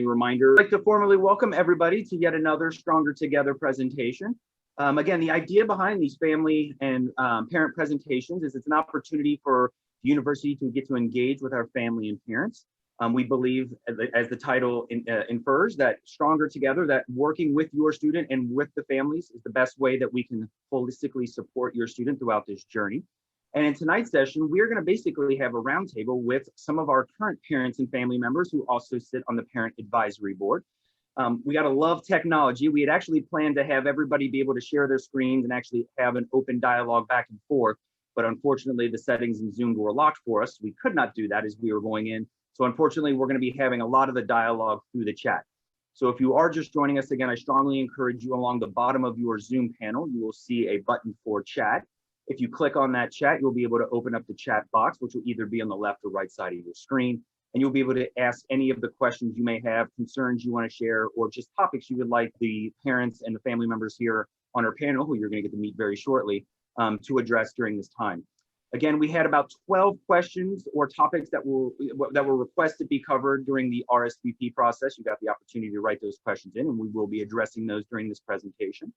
Reminder, I'd like to formally welcome everybody to yet another Stronger Together presentation. Again, the idea behind these family and parent presentations is it's an opportunity for the university to get to engage with our family and parents. We believe, as the title infers, that Stronger Together, that working with your student and with the families is the best way that we can holistically support your student throughout this journey. And in tonight's session, we're going to basically have a roundtable with some of our current parents and family members who also sit on the Parent Advisory Board. We got to love technology. We had actually planned to have everybody be able to share their screens and actually have an open dialogue back and forth. But unfortunately, the settings in Zoom were locked for us. We could not do that as we were going in. So unfortunately, we're going to be having a lot of the dialogue through the chat. So if you are just joining us again, I strongly encourage you along the bottom of your Zoom panel, you will see a button for chat. If you click on that chat, you'll be able to open up the chat box, which will either be on the left or right side of your screen. And you'll be able to ask any of the questions you may have, concerns you want to share, or just topics you would like the parents and the family members here on our panel, who you're going to get to meet very shortly, to address during this time. Again, we had about 12 questions or topics that were requested to be covered during the RSVP process. You got the opportunity to write those questions in, and we will be addressing those during this presentation.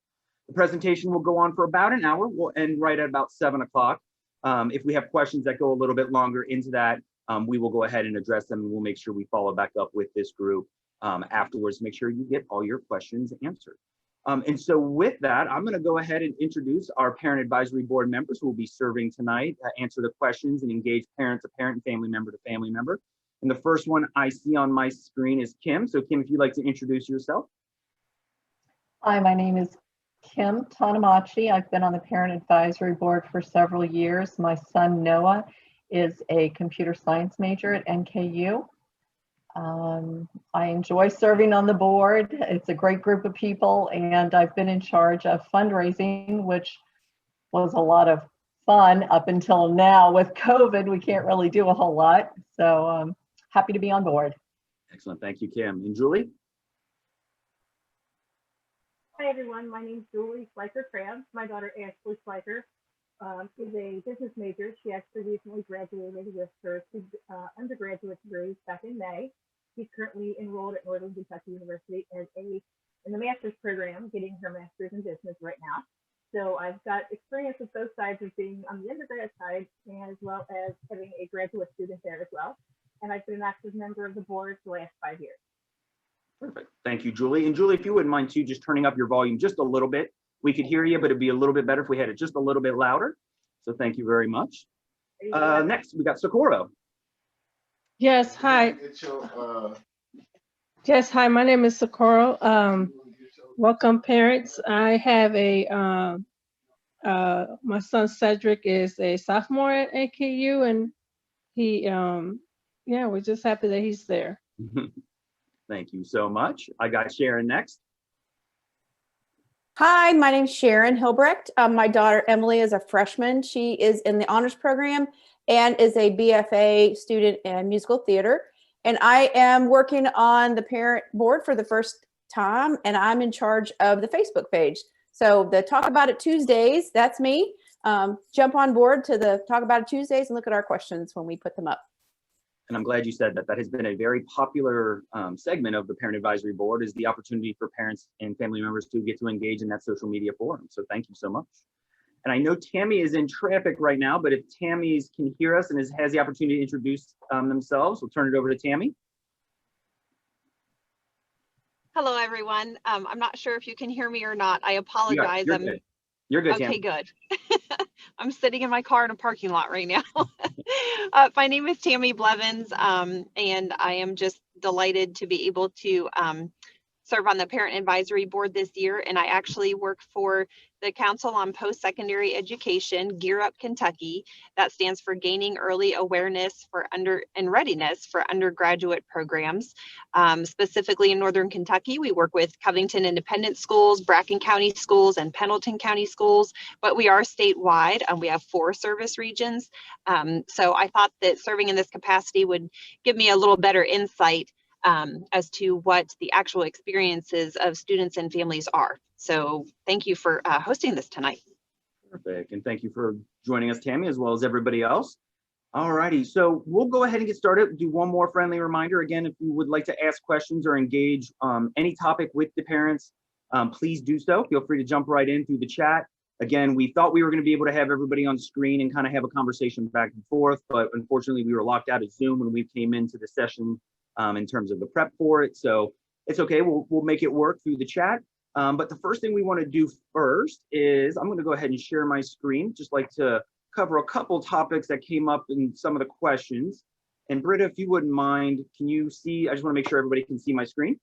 The presentation will go on for about an hour. We'll end right at about 7 o'clock. If we have questions that go a little bit longer into that, we will go ahead and address them, and we'll make sure we follow back up with this group afterwards, make sure you get all your questions answered. And so with that, I'm going to go ahead and introduce our Parent Advisory Board members who will be serving tonight, answer the questions and engage parent to parent, family member to family member. And the first one I see on my screen is Kim. So Kim, if you'd like to introduce yourself. Hi, my name is Kim Tanamachi. I've been on the Parent Advisory Board for several years. My son Noah is a computer science major at NKU. I enjoy serving on the board. It's a great group of people, and I've been in charge of fundraising, which was a lot of fun up until now. With COVID, we can't really do a whole lot, so happy to be on board. Excellent, thank you, Kim. And Julie? Hi everyone, my name is Julie Schleicher-Krabs. My daughter Ashley Schleicher is a business major. She actually recently graduated with her undergraduate degree back in May. She's currently enrolled at Northern Kentucky University as in the master's program, getting her master's in business right now. So I've got experience with both sides of being on the undergrad side and as well as having a graduate student there as well. And I've been an active member of the board for the last 5 years. Perfect. Thank you, Julie. And Julie, if you wouldn't mind too, just turning up your volume just a little bit. We could hear you, but it'd be a little bit better if we had it just a little bit louder. So thank you very much. Next, we got Socorro. Yes, hi. Yes, hi, my name is Socorro. Welcome, parents. I have my son Cedric is a sophomore at NKU, and he, yeah, we're just happy that he's there. Thank you so much. I got Sharon next. Hi, my name's Sharon Hilbrecht. My daughter Emily is a freshman. She is in the honors program and is a BFA student in musical theater. And I am working on the parent board for the first time, and I'm in charge of the Facebook page. So the Talk About It Tuesdays, that's me. Jump on board to the Talk About It Tuesdays and look at our questions when we put them up. And I'm glad you said that. That has been a very popular segment of the Parent Advisory Board, is the opportunity for parents and family members to get to engage in that social media forum. So thank you so much. And I know Tammy is in traffic right now, but if Tammy can hear us and has the opportunity to introduce themselves, we'll turn it over to Tammy. Hello, everyone. I'm not sure if you can hear me or not. I apologize. You're good. You're good, okay, Tammy. Good. I'm sitting in my car in a parking lot right now. My name is Tammy Blevins, and I am just delighted to be able to serve on the Parent Advisory Board this year. And I actually work for the Council on Post-Secondary Education, Gear Up Kentucky. That stands for Gaining Early Awareness for and Readiness for Undergraduate Programs. Specifically in Northern Kentucky, we work with Covington Independent Schools, Bracken County Schools, and Pendleton County Schools, but we are statewide, and we have 4 service regions. So I thought that serving in this capacity would give me a little better insight as to what the actual experiences of students and families are. So thank you for hosting this tonight. Perfect, and thank you for joining us, Tammy, as well as everybody else. All righty, so we'll go ahead and get started. Do one more friendly reminder. Again, if you would like to ask questions or engage any topic with the parents, please do so. Feel free to jump right in through the chat. Again, we thought we were going to be able to have everybody on screen and kind of have a conversation back and forth, but unfortunately we were locked out of Zoom when we came into the session in terms of the prep for it. So it's okay, we'll make it work through the chat. But the first thing we want to do first is I'm going to go ahead and share my screen. Just like to cover a couple topics that came up in some of the questions. And Britta, if you wouldn't mind, can you see, I just want to make sure everybody can see my screen.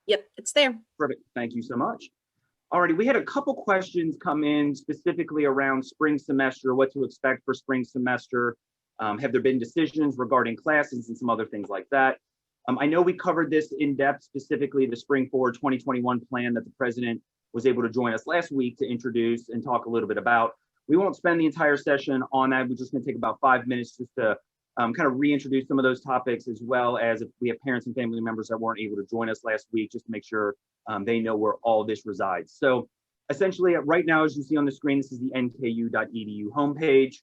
Yep, it's there. Perfect, thank you so much. Alrighty, we had a couple questions come in specifically around spring semester, what to expect for spring semester. Have there been decisions regarding classes and some other things like that? I know we covered this in depth, specifically the Spring Forward 2021 plan that the president was able to join us last week to introduce and talk a little bit about. We won't spend the entire session on that. We're just going to take about 5 minutes just to kind of reintroduce some of those topics, as well as if we have parents and family members that weren't able to join us last week, just to make sure they know where all this resides. So essentially right now, as you see on the screen, this is the nku.edu homepage.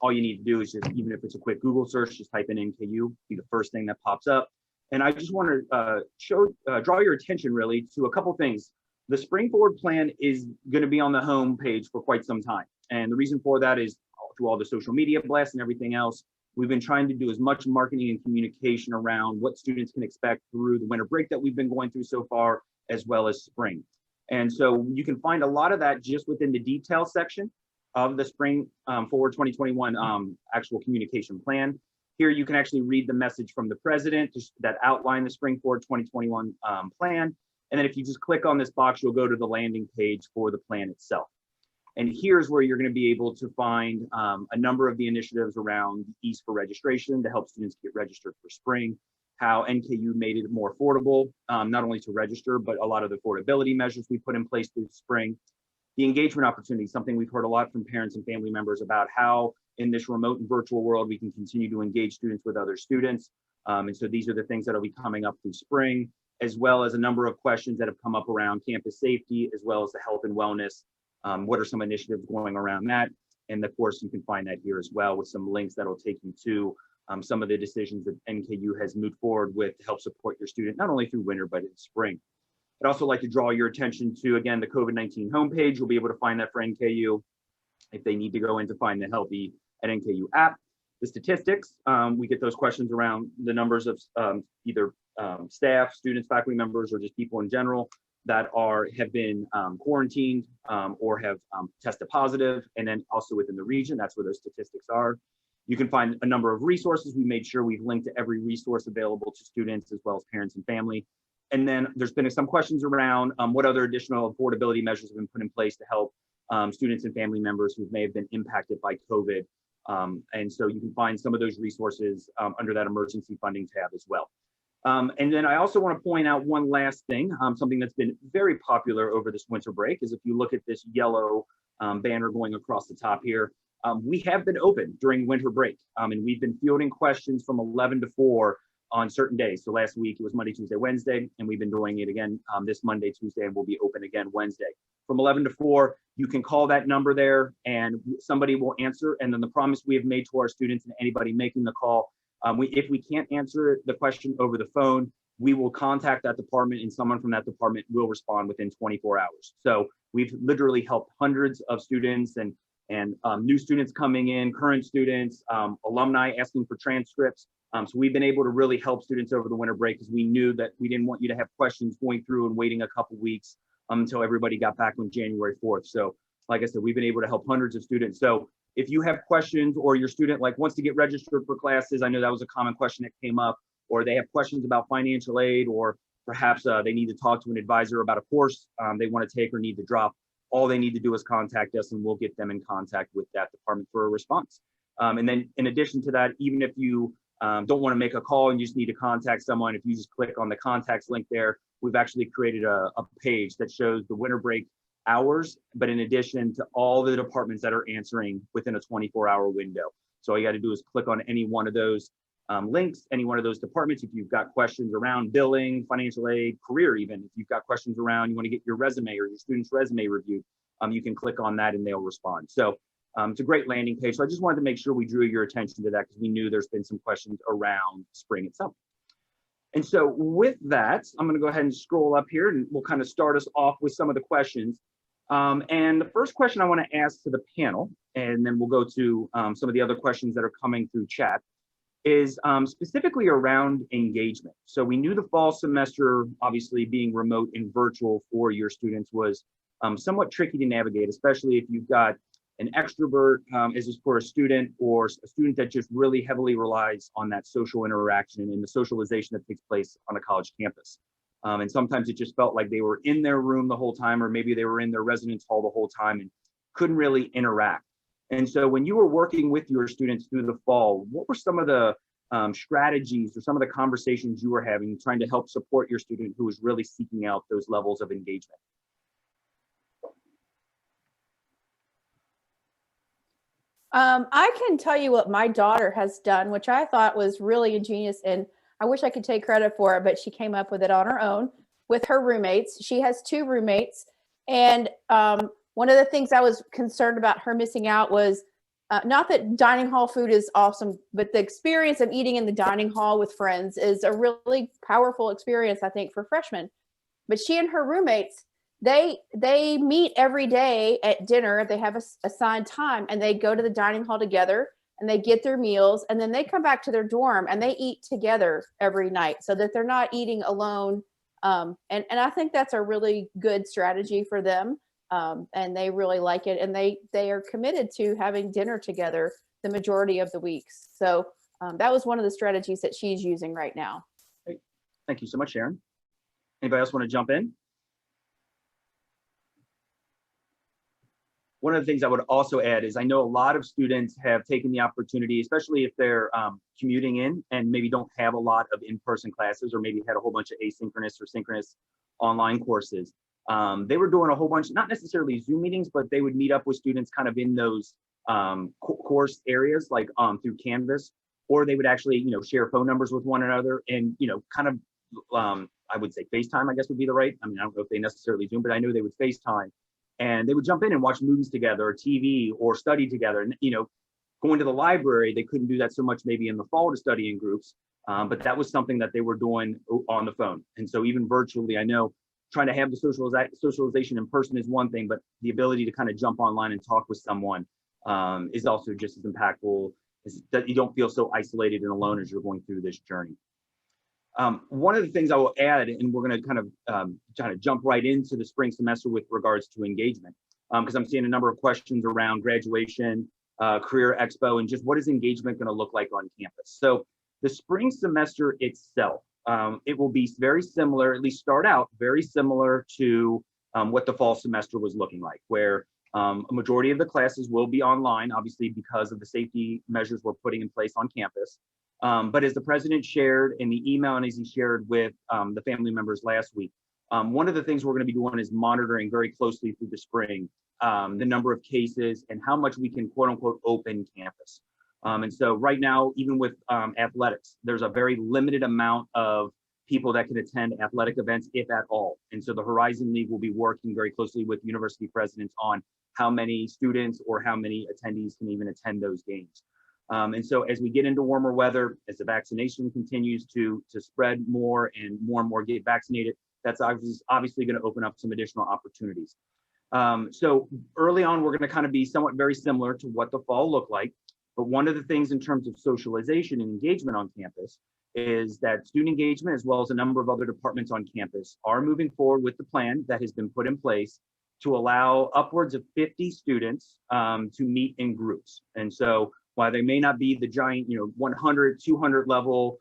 All you need to do is just, even if it's a quick Google search, just type in NKU, be the first thing that pops up. And I just want to draw your attention really to a couple things. The Spring Forward plan is going to be on the home page for quite some time. And the reason for that is through all the social media blasts and everything else, we've been trying to do as much marketing and communication around what students can expect through the winter break that we've been going through so far, as well as spring. And so you can find a lot of that just within the detail section of the Spring Forward 2021 actual communication plan. Here you can actually read the message from the president that outlined the Spring Forward 2021 plan. And then if you just click on this box, you'll go to the landing page for the plan itself. And here's where you're going to be able to find a number of the initiatives around East for registration to help students get registered for spring, how NKU made it more affordable, not only to register, but a lot of the affordability measures we put in place through spring. The engagement opportunity, something we've heard a lot from parents and family members about how in this remote and virtual world, we can continue to engage students with other students. And so these are the things that will be coming up through spring, as well as a number of questions that have come up around campus safety, as well as the health and wellness. What are some initiatives going around that? And of course, you can find that here as well with some links that'll take you to some of the decisions that NKU has moved forward with to help support your student, not only through winter, but in spring. I'd also like to draw your attention to, again, the COVID-19 homepage. You'll be able to find that for NKU if they need to go in to find the Healthy at NKU app. The statistics, we get those questions around the numbers of either staff, students, faculty members, or just people in general that have been quarantined or have tested positive, and then also within the region, that's where those statistics are. You can find a number of resources. We made sure we've linked to every resource available to students as well as parents and family. And then there's been some questions around what other additional affordability measures have been put in place to help students and family members who may have been impacted by COVID. And so you can find some of those resources under that emergency funding tab as well. And then I also want to point out one last thing, something that's been very popular over this winter break is if you look at this yellow banner going across the top here, we have been open during winter break and we've been fielding questions from 11 to 4 on certain days. So last week it was Monday, Tuesday, Wednesday, and we've been doing it again this Monday, Tuesday, and we'll be open again Wednesday. From 11 to 4, you can call that number there and somebody will answer. And then the promise we have made to our students and anybody making the call, if we can't answer the question over the phone, we will contact that department and someone from that department will respond within 24 hours. So we've literally helped hundreds of students and new students coming in, current students, alumni asking for transcripts. So we've been able to really help students over the winter break because we knew that we didn't want you to have questions going through and waiting a couple weeks until everybody got back on January 4th. So like I said, we've been able to help hundreds of students. So if you have questions or your student wants to get registered for classes, I know that was a common question that came up, or they have questions about financial aid, or perhaps they need to talk to an advisor about a course they want to take or need to drop, all they need to do is contact us and we'll get them in contact with that department for a response. And then in addition to that, even if you don't want to make a call and you just need to contact someone, if you just click on the contacts link there, we've actually created a page that shows the winter break hours, but in addition to all the departments that are answering within a 24-hour window. So all you got to do is click on any one of those links, any one of those departments. If you've got questions around billing, financial aid, career even, if you've got questions around, you want to get your resume or your student's resume reviewed, you can click on that and they'll respond. So It's a great landing page. So I just wanted to make sure we drew your attention to that because we knew there's been some questions around spring itself. And so with that, I'm going to go ahead and scroll up here and we'll kind of start us off with some of the questions. And the first question I want to ask to the panel, and then we'll go to some of the other questions that are coming through chat, is specifically around engagement. So we knew the fall semester, obviously being remote and virtual for your students was somewhat tricky to navigate, especially if you've got an extrovert as is for a student, or a student that just really heavily relies on that social interaction and the socialization that takes place on a college campus. And sometimes it just felt like they were in their room the whole time, or maybe they were in their residence hall the whole time and couldn't really interact. And so when you were working with your students through the fall, what were some of the strategies or some of the conversations you were having trying to help support your student who was really seeking out those levels of engagement? I can tell you what my daughter has done, which I thought was really ingenious, and I wish I could take credit for it, but she came up with it on her own with her roommates. She has 2 roommates, and one of the things I was concerned about her missing out was not that dining hall food is awesome, but the experience of eating in the dining hall with friends is a really powerful experience, I think, for freshmen. But she and her roommates, they meet every day at dinner. They have a assigned time, and they go to the dining hall together and they get their meals, and then they come back to their dorm and they eat together every night so that they're not eating alone. And I think that's a really good strategy for them. And they really like it, and they are committed to having dinner together the majority of the weeks. So that was one of the strategies that she's using right now. Great. Thank you so much, Sharon. Anybody else want to jump in? One of the things I would also add is I know a lot of students have taken the opportunity, especially if they're commuting in and maybe don't have a lot of in-person classes, or maybe had a whole bunch of asynchronous or synchronous online courses. They were doing a whole bunch, not necessarily Zoom meetings, but they would meet up with students kind of in those course areas, like through Canvas, or they would actually, share phone numbers with one another and, kind of, I would say FaceTime, I guess would be the right. I mean, I don't know if they necessarily Zoom, but I know they would FaceTime, and they would jump in and watch movies together, or TV, or study together. And, going to the library, they couldn't do that so much maybe in the fall to study in groups, but that was something that they were doing on the phone. And so even virtually, I know trying to have the socialization in person is one thing, but the ability to kind of jump online and talk with someone is also just as impactful, that you don't feel so isolated and alone as you're going through this journey. One of the things I will add, and we're going to kind of jump right into the spring semester with regards to engagement, because I'm seeing a number of questions around graduation, career expo, and just what is engagement going to look like on campus. So the spring semester itself, it will be very similar, at least start out very similar to what the fall semester was looking like, where a majority of the classes will be online, obviously because of the safety measures we're putting in place on campus. But as the president shared in the email, and as he shared with the family members last week, one of the things we're going to be doing is monitoring very closely through the spring the number of cases and how much we can quote unquote open campus. And so right now, even with athletics, there's a very limited amount of people that can attend athletic events, if at all. And so the Horizon League will be working very closely with university presidents on how many students or how many attendees can even attend those games. And so as we get into warmer weather, as the vaccination continues to spread more and more get vaccinated, that's obviously going to open up some additional opportunities. So early on, we're going to kind of be somewhat very similar to what the fall looked like. But one of the things in terms of socialization and engagement on campus is that student engagement, as well as a number of other departments on campus, are moving forward with the plan that has been put in place to allow upwards of 50 students to meet in groups. And so while they may not be the giant, 100, 200 level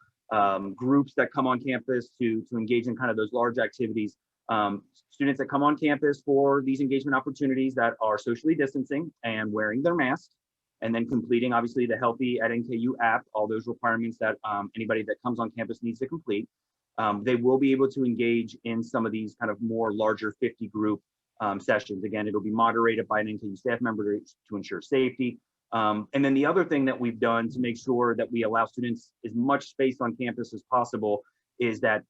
groups that come on campus to engage in kind of those large activities, students that come on campus for these engagement opportunities that are socially distancing and wearing their masks, and then completing obviously the Healthy at NKU app, all those requirements that anybody that comes on campus needs to complete. They will be able to engage in some of these kind of more larger 50 group sessions. Again, it'll be moderated by an NKU staff member to ensure safety. And then the other thing that we've done to make sure that we allow students as much space on campus as possible is that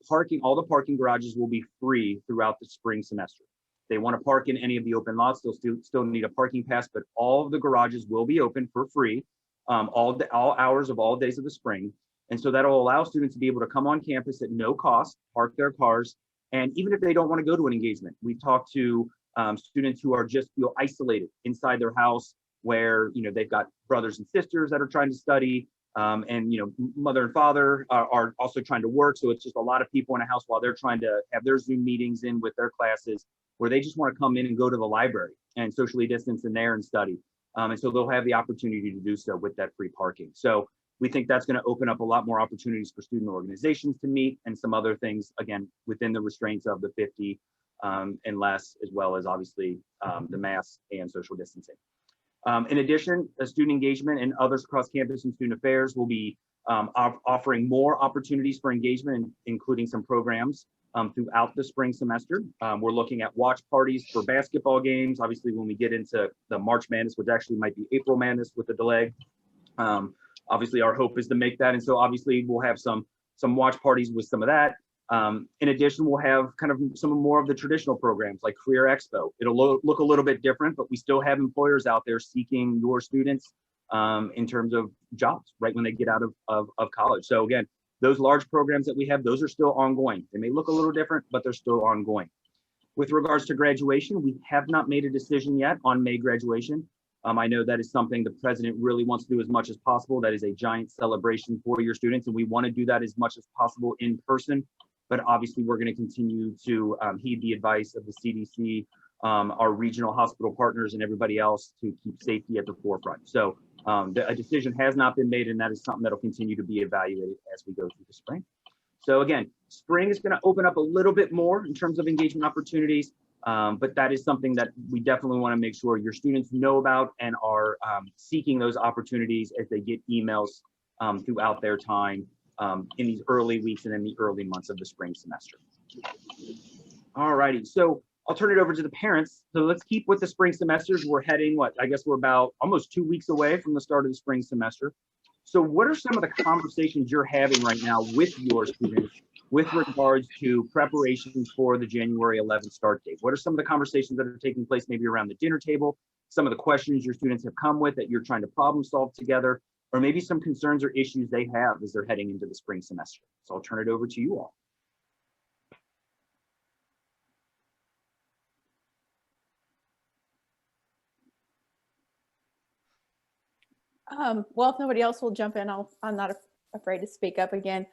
all the parking garages will be free throughout the spring semester. they want to park in any of the open lots, they'll still need a parking pass, but all of the garages will be open for free all hours of all days of the spring. And so that'll allow students to be able to come on campus at no cost, park their cars. And even if they don't want to go to an engagement, we've talked to students who are just feel isolated inside their house, where, you know, they've got brothers and sisters that are trying to study, and, you know, mother and father are also trying to work. So it's just a lot of people in a house while they're trying to have their Zoom meetings in with their classes, where they just want to come in and go to the library and socially distance in there and study. And so they'll have the opportunity to do so with that free parking. So we think that's going to open up a lot more opportunities for student organizations to meet, and some other things, again, within the restraints of the 50 and less, as well as obviously the mask and social distancing. In addition, student engagement and others across campus and student affairs will be offering more opportunities for engagement, including some programs throughout the spring semester. We're looking at watch parties for basketball games. Obviously, when we get into the March Madness, which actually might be April Madness with a delay, obviously our hope is to make that. And so obviously we'll have some watch parties with some of that. In addition, we'll have kind of some more of the traditional programs like Career Expo. It'll look a little bit different, but we still have employers out there seeking your students in terms of jobs right when they get out of college. So again, those large programs that we have, those are still ongoing. They may look a little different, but they're still ongoing. With regards to graduation, we have not made a decision yet on May graduation. I know that is something the president really wants to do as much as possible. That is a giant celebration for your students, and we want to do that as much as possible in person. But obviously, we're going to continue to heed the advice of the CDC, our regional hospital partners, and everybody else to keep safety at the forefront. So a decision has not been made, and that is something that will continue to be evaluated as we go through the spring. So again, spring is going to open up a little bit more in terms of engagement opportunities, but that is something that we definitely want to make sure your students know about and are seeking those opportunities as they get emails throughout their time in these early weeks and in the early months of the spring semester. All righty, so I'll turn it over to the parents. So let's keep with the spring semesters. We're heading, I guess we're about almost 2 weeks away from the start of the spring semester. So what are some of the conversations you're having right now with your students with regards to preparations for the January 11th start date? What are some of the conversations that are taking place maybe around the dinner table? Some of the questions your students have come with that you're trying to problem solve together, or maybe some concerns or issues they have as they're heading into the spring semester. So I'll turn it over to you all. Well, if nobody else will jump in, I'm not afraid to speak up again.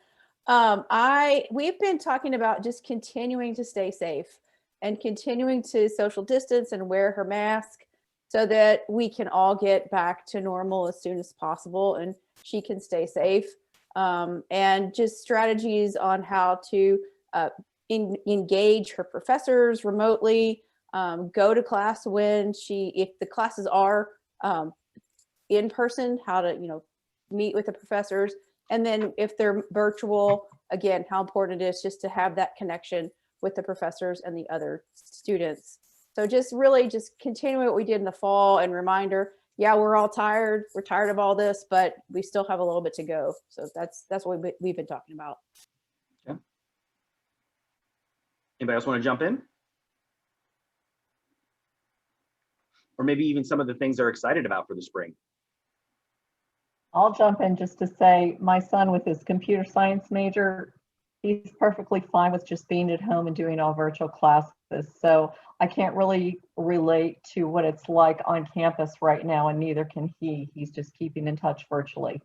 We've been talking about just continuing to stay safe and continuing to social distance and wear her mask so that we can all get back to normal as soon as possible and she can stay safe. And just strategies on how to engage her professors remotely, go to class if the classes are in person, how to, meet with the professors. And then if they're virtual, again, how important it is just to have that connection with the professors and the other students. So just continuing what we did in the fall and reminder, yeah, we're all tired. We're tired of all this, but we still have a little bit to go. So that's what we've been talking about. Okay. Anybody else want to jump in? Or maybe even some of the things they're excited about for the spring. I'll jump in just to say my son with his computer science major, he's perfectly fine with just being at home and doing all virtual classes. So I can't really relate to what it's like on campus right now, and neither can he. He's just keeping in touch virtually.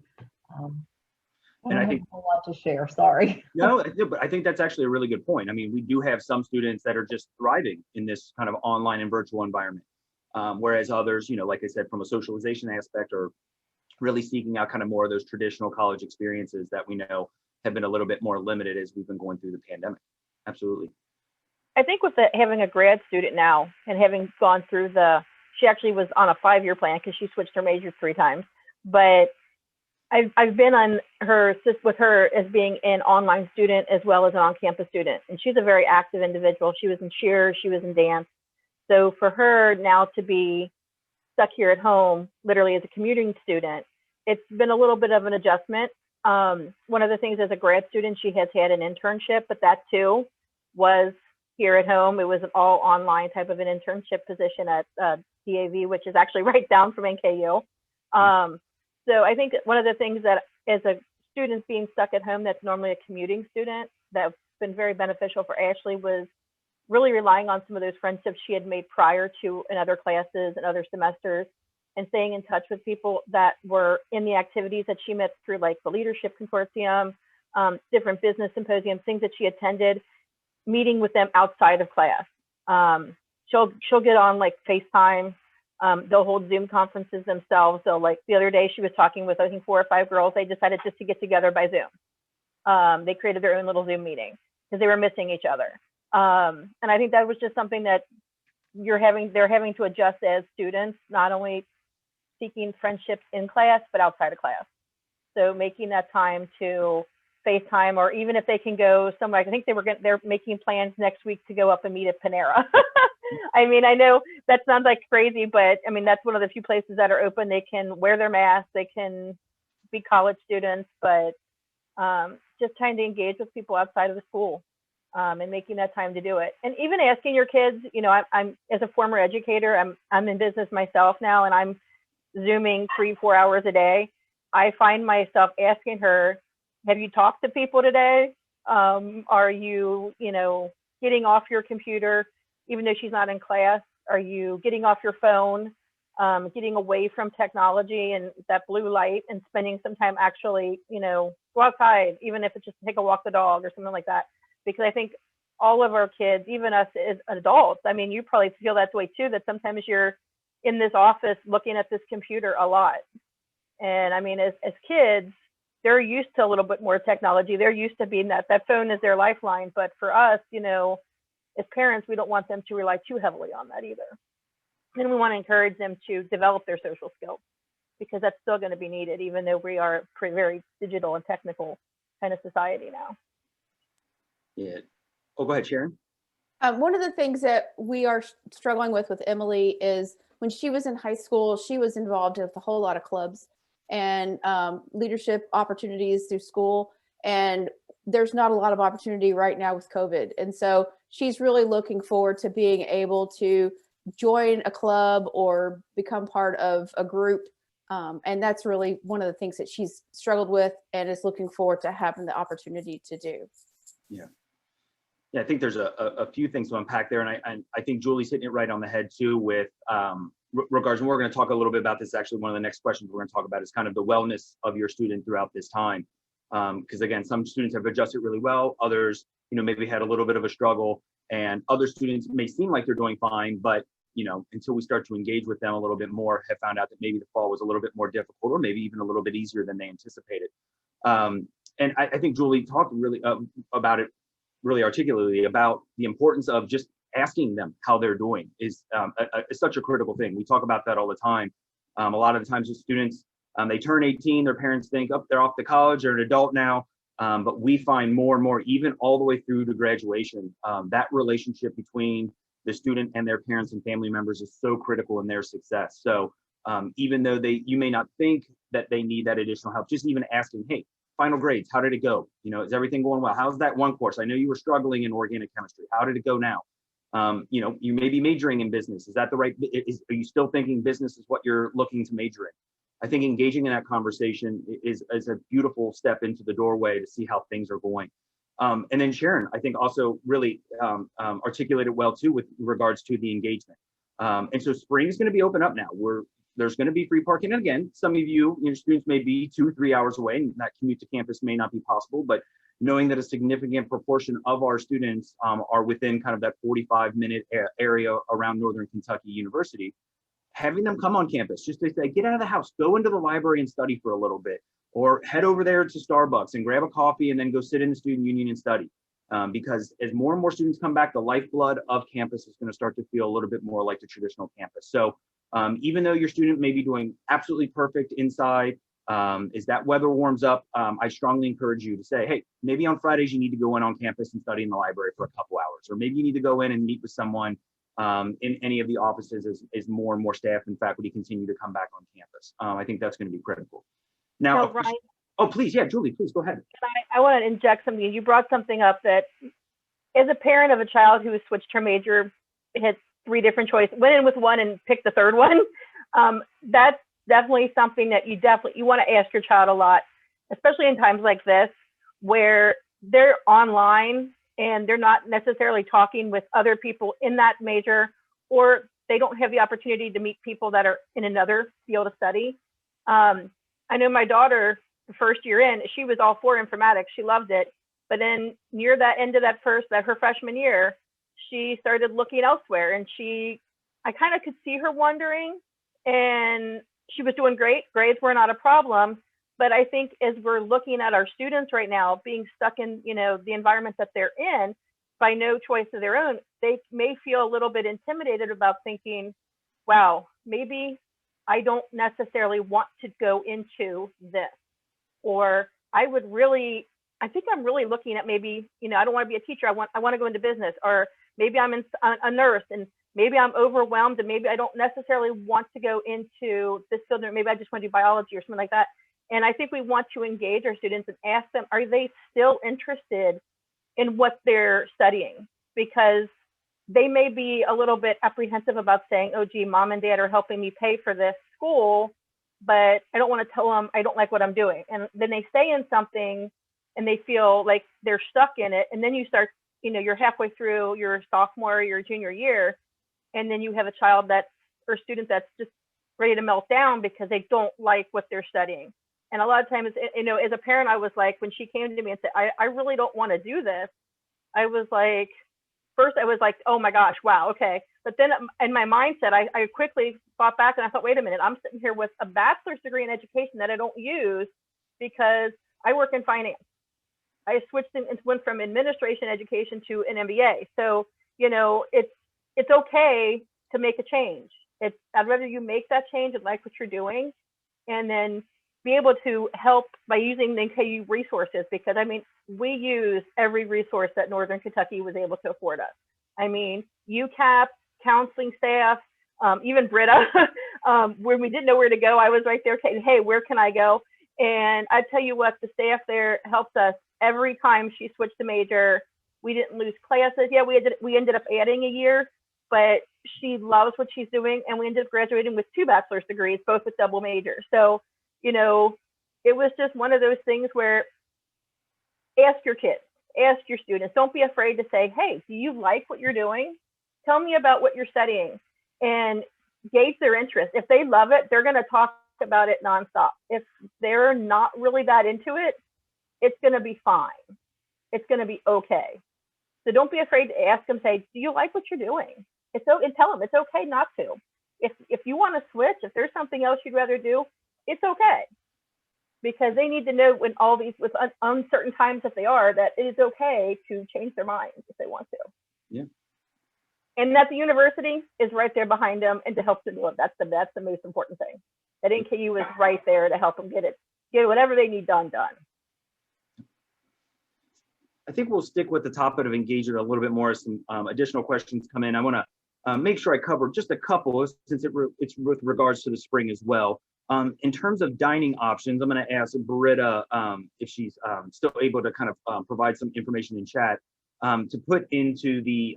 And I think a lot to share, sorry. No, but I think that's actually a really good point. I mean, we do have some students that are just thriving in this kind of online and virtual environment. Whereas others, like I said, from a socialization aspect, are really seeking out kind of more of those traditional college experiences that we know have been a little bit more limited as we've been going through the pandemic. Absolutely. I think with having a grad student now and having gone through she actually was on a 5-year plan because she switched her major 3 times, but I've been with her as being an online student as well as an on-campus student. And she's a very active individual. She was in cheer, she was in dance. So for her now to be stuck here at home, literally as a commuting student, it's been a little bit of an adjustment. One of the things as a grad student, she has had an internship, but that too was here at home. It was an all online type of an internship position at DAV, which is actually right down from NKU. So I think one of the things that as a student being stuck at home, that's normally a commuting student, that's been very beneficial for Ashley was really relying on some of those friendships she had made prior to in other classes and other semesters, and staying in touch with people that were in the activities that she met through, like the Leadership Consortium, different business symposiums, things that she attended, meeting with them outside of class. She'll get on like FaceTime. They'll hold Zoom conferences themselves. So like the other day she was talking with, I think, 4 or 5 girls. They decided just to get together by Zoom. They created their own little Zoom meeting because they were missing each other. And I think that was just something that they're having to adjust as students, not only seeking friendships in class, but outside of class. So making that time to FaceTime, or even if they can go somewhere, I think they're making plans next week to go up and meet at Panera. I mean, I know that sounds like crazy, but I mean, that's one of the few places that are open. They can wear their masks, they can be college students, but just trying to engage with people outside of the school, and making that time to do it. And even asking your kids, you know, I'm as a former educator, I'm in business myself now, and I'm Zooming 3-4 hours a day. I find myself asking her, have you talked to people today? Are you, getting off your computer, even though she's not in class? Are you getting off your phone, getting away from technology and that blue light, and spending some time actually, go outside, even if it's just to take a walk the dog or something like that? Because I think all of our kids, even us as adults, I mean, you probably feel that way too, that sometimes you're in this office looking at this computer a lot. And I mean, as kids, they're used to a little bit more technology. They're used to being that phone is their lifeline. But for us, as parents, we don't want them to rely too heavily on that either. And we want to encourage them to develop their social skills, because that's still going to be needed, even though we are a very digital and technical kind of society now. Yeah. Oh, go ahead, Sharon. One of the things that we are struggling with Emily is when she was in high school, she was involved with a whole lot of clubs and leadership opportunities through school. And there's not a lot of opportunity right now with COVID. And so she's really looking forward to being able to join a club or become part of a group. And that's really one of the things that she's struggled with and is looking forward to having the opportunity to do. Yeah. Yeah, I think there's a few things to unpack there. And I think Julie's hitting it right on the head too with regards, and we're going to talk a little bit about this. Actually, one of the next questions we're going to talk about is kind of the wellness of your student throughout this time. Because again, some students have adjusted really well. Others, maybe had a little bit of a struggle, and other students may seem like they're doing fine, but until we start to engage with them a little bit more, have found out that maybe the fall was a little bit more difficult, or maybe even a little bit easier than they anticipated. And I think Julie talked really about it really articulately, about the importance of just asking them how they're doing is such a critical thing. We talk about that all the time. A lot of the times with students, they turn 18, their parents think, oh, they're off to college, they're an adult now. But we find more and more, even all the way through to graduation, that relationship between the student and their parents and family members is so critical in their success. So even though you may not think that they need that additional help, just even asking, hey, final grades, how did it go? Is everything going well? How's that one course? I know you were struggling in organic chemistry. How did it go now? You may be majoring in business. Is that the right, are you still thinking business is what you're looking to major in? I think engaging in that conversation is a beautiful step into the doorway to see how things are going. And then Sharon, I think also really articulated well too with regards to the engagement. And so spring is going to be open up now. There's going to be free parking. And again, some of your students may be 2-3 hours away, and that commute to campus may not be possible, but knowing that a significant proportion of our students are within kind of that 45-minute area around Northern Kentucky University, having them come on campus, just to say, get out of the house, go into the library and study for a little bit, or head over there to Starbucks and grab a coffee and then go sit in the student union and study. Because as more and more students come back, the lifeblood of campus is going to start to feel a little bit more like the traditional campus. So even though your student may be doing absolutely perfect inside, as that weather warms up, I strongly encourage you to say, hey, maybe on Fridays you need to go in on campus and study in the library for a couple hours, or maybe you need to go in and meet with someone in any of the offices as more and more staff and faculty continue to come back on campus. I think that's going to be critical. Now, Ryan, oh, please, yeah, Julie, please go ahead. I want to inject something. You brought something up that as a parent of a child who switched her major, had 3 different choices, went in with one and picked the third one, that's definitely something that you want to ask your child a lot, especially in times like this where they're online and they're not necessarily talking with other people in that major, or they don't have the opportunity to meet people that are in another field of study. I know my daughter, the first year in, she was all for informatics. She loved it. But then near that end of her freshman year, she started looking elsewhere, and I kind of could see her wondering, and she was doing great. Grades were not a problem. But I think as we're looking at our students right now being stuck in, the environment that they're in by no choice of their own, they may feel a little bit intimidated about thinking, wow, maybe I don't necessarily want to go into this, or I think I'm really looking at maybe, I don't want to be a teacher. I want to go into business, or maybe I'm a nurse, and maybe I'm overwhelmed, and maybe I don't necessarily want to go into this field. Maybe I just want to do biology or something like that. And I think we want to engage our students and ask them, are they still interested in what they're studying? Because they may be a little bit apprehensive about saying, oh, gee, mom and dad are helping me pay for this school, but I don't want to tell them I don't like what I'm doing. And then they stay in something and they feel like they're stuck in it. And then you start, you're halfway through your sophomore, your junior year, and then you have a child or student that's just ready to melt down because they don't like what they're studying. And a lot of times, as a parent, I was like, when she came to me and said, I really don't want to do this, I was like, first I was like, oh my gosh, wow, okay. But then in my mindset, I quickly thought back and I thought, wait a minute, I'm sitting here with a bachelor's degree in education that I don't use because I work in finance. I switched and went from administration education to an MBA. So, it's okay to make a change. I'd rather you make that change and like what you're doing, and then be able to help by using the NKU resources, because we use every resource that Northern Kentucky was able to afford us. UCAP, counseling staff, even Britta, when we didn't know where to go, I was right there saying, hey, where can I go? And I tell you what, the staff there helped us every time she switched the major. We didn't lose classes. Yeah, we ended up adding a year, but she loves what she's doing, and we ended up graduating with 2 bachelor's degrees, both with double majors. So, it was just one of those things where ask your kids, ask your students. Don't be afraid to say, hey, do you like what you're doing? Tell me about what you're studying, and gauge their interest. If they love it, they're going to talk about it nonstop. If they're not really that into it, it's going to be fine. It's going to be okay. So don't be afraid to ask them, say, do you like what you're doing? And tell them it's okay not to. If you want to switch, if there's something else you'd rather do, it's okay. Because they need to know when all these, with uncertain times that they are, that it is okay to change their minds if they want to. Yeah. And that the university is right there behind them and to help them do it. That's the most important thing. That NKU is right there to help them get whatever they need done. I think we'll stick with the topic of engagement a little bit more as some additional questions come in. I want to make sure I cover just a couple, since it's with regards to the spring as well. In terms of dining options, I'm going to ask Britta if she's still able to kind of provide some information in chat to put into the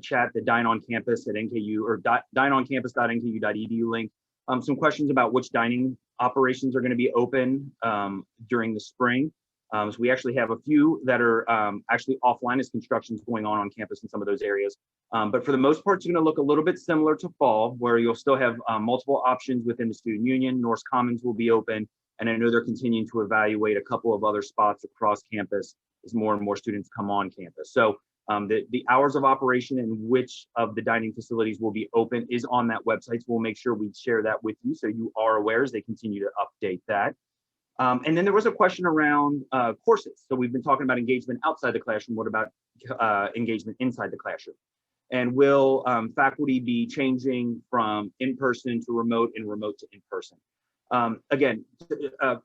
chat, the Dine on Campus at NKU, or dineoncampus.nku.edu link. Some questions about which dining operations are going to be open during the spring. So we actually have a few that are actually offline as construction's going on campus in some of those areas. But for the most part, it's going to look a little bit similar to fall, where you'll still have multiple options within the student union. Norse Commons will be open, and I know they're continuing to evaluate a couple of other spots across campus as more and more students come on campus. So the hours of operation and which of the dining facilities will be open is on that website. So we'll make sure we share that with you so you are aware as they continue to update that. And then there was a question around courses. So we've been talking about engagement outside the classroom. What about engagement inside the classroom? And will faculty be changing from in-person to remote and remote to in-person? Again,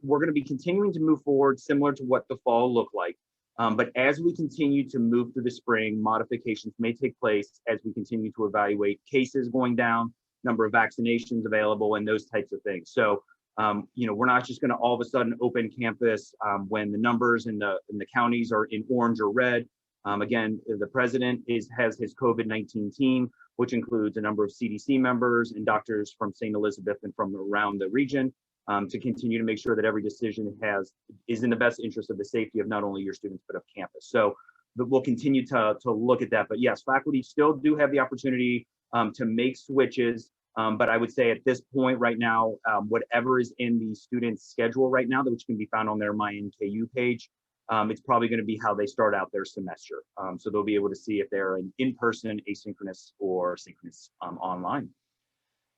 we're going to be continuing to move forward similar to what the fall looked like. But as we continue to move through the spring, modifications may take place as we continue to evaluate cases going down, number of vaccinations available, and those types of things. So we're not just going to all of a sudden open campus when the numbers in the counties are in orange or red. Again, the president has his COVID-19 team, which includes a number of CDC members and doctors from St. Elizabeth and from around the region, to continue to make sure that every decision is in the best interest of the safety of not only your students, but of campus. So we'll continue to look at that. But yes, faculty still do have the opportunity to make switches. But I would say at this point right now, whatever is in the student's schedule right now, which can be found on their My NKU page, it's probably going to be how they start out their semester. So they'll be able to see if they're in person, asynchronous, or synchronous online.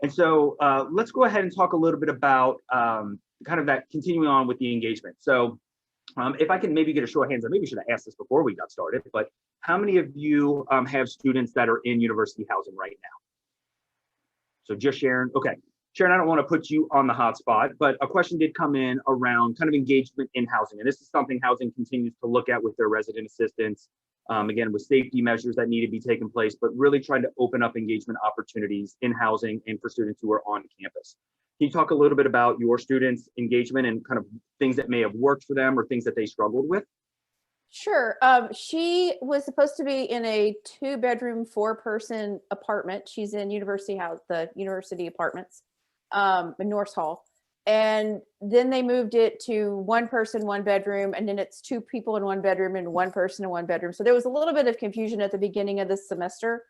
And so let's go ahead and talk a little bit about kind of that continuing on with the engagement. So if I can maybe get a show of hands, I maybe should have asked this before we got started, but how many of you have students that are in university housing right now? So just Sharon. Okay. Sharon, I don't want to put you on the hot spot, but a question did come in around kind of engagement in housing. And this is something housing continues to look at with their resident assistants, again, with safety measures that need to be taken place, but really trying to open up engagement opportunities in housing and for students who are on campus. Can you talk a little bit about your students' engagement and kind of things that may have worked for them or things that they struggled with? Sure. She was supposed to be in a 2-bedroom, 4-person apartment. She's in University House, the University Apartments, in North Hall. And then they moved it to 1 person, 1 bedroom, and then it's 2 people in 1 bedroom and 1 person in 1 bedroom. So there was a little bit of confusion at the beginning of this semester,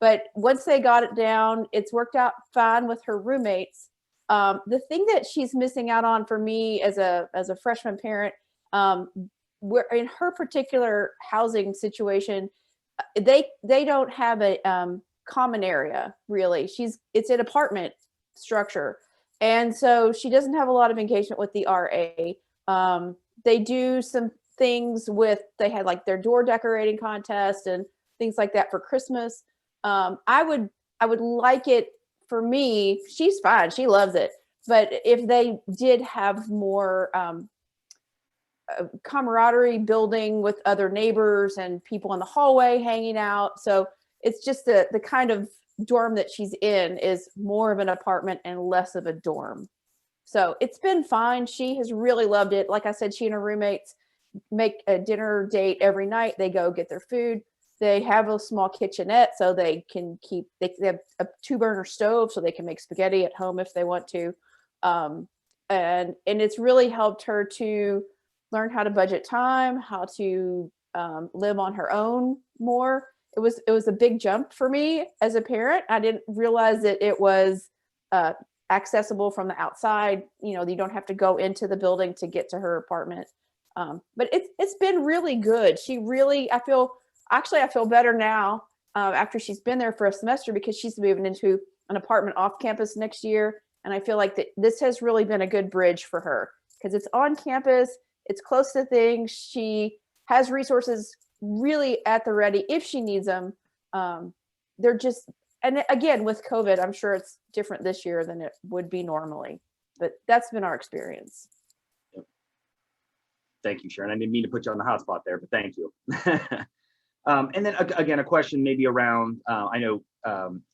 but once they got it down, it's worked out fine with her roommates. The thing that she's missing out on for me as a freshman parent, where in her particular housing situation, they don't have a common area really. It's an apartment structure, and so she doesn't have a lot of engagement with the RA. They do some things they had like their door decorating contest and things like that for Christmas. I would like it for me. She's fine, she loves it, but if they did have more camaraderie building with other neighbors and people in the hallway hanging out. So it's just the kind of dorm that she's in is more of an apartment and less of a dorm. So it's been fine. She has really loved it. Like I said, she and her roommates make a dinner date every night. They go get their food. They have a small kitchenette so they have a 2-burner stove so they can make spaghetti at home if they want to. And it's really helped her to learn how to budget time, how to live on her own more. It was a big jump for me as a parent. I didn't realize that it was accessible from the outside. You know, you don't have to go into the building to get to her apartment. But it's been really good. I feel better now after she's been there for a semester because she's moving into an apartment off campus next year. And I feel like this has really been a good bridge for her because it's on campus. It's close to things. She has resources really at the ready if she needs them. They're just, and again, with COVID, I'm sure it's different this year than it would be normally, but that's been our experience. Yep. Thank you, Sharon. I didn't mean to put you on the hot spot there, but thank you. And then again, a question maybe around, I know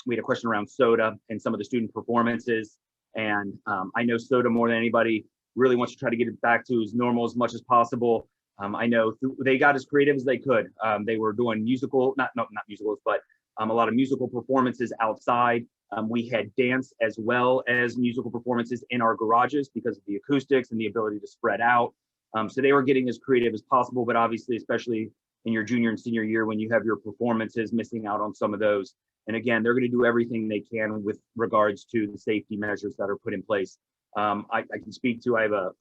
we had a question around SOTA and some of the student performances. And I know SOTA more than anybody really wants to try to get it back to as normal as much as possible. I know they got as creative as they could. They were doing not musicals, but a lot of musical performances outside. We had dance as well as musical performances in our garages because of the acoustics and the ability to spread out. So they were getting as creative as possible, but obviously, especially in your junior and senior year, when you have your performances, missing out on some of those. And again, they're going to do everything they can with regards to the safety measures that are put in place. I can speak to, I have a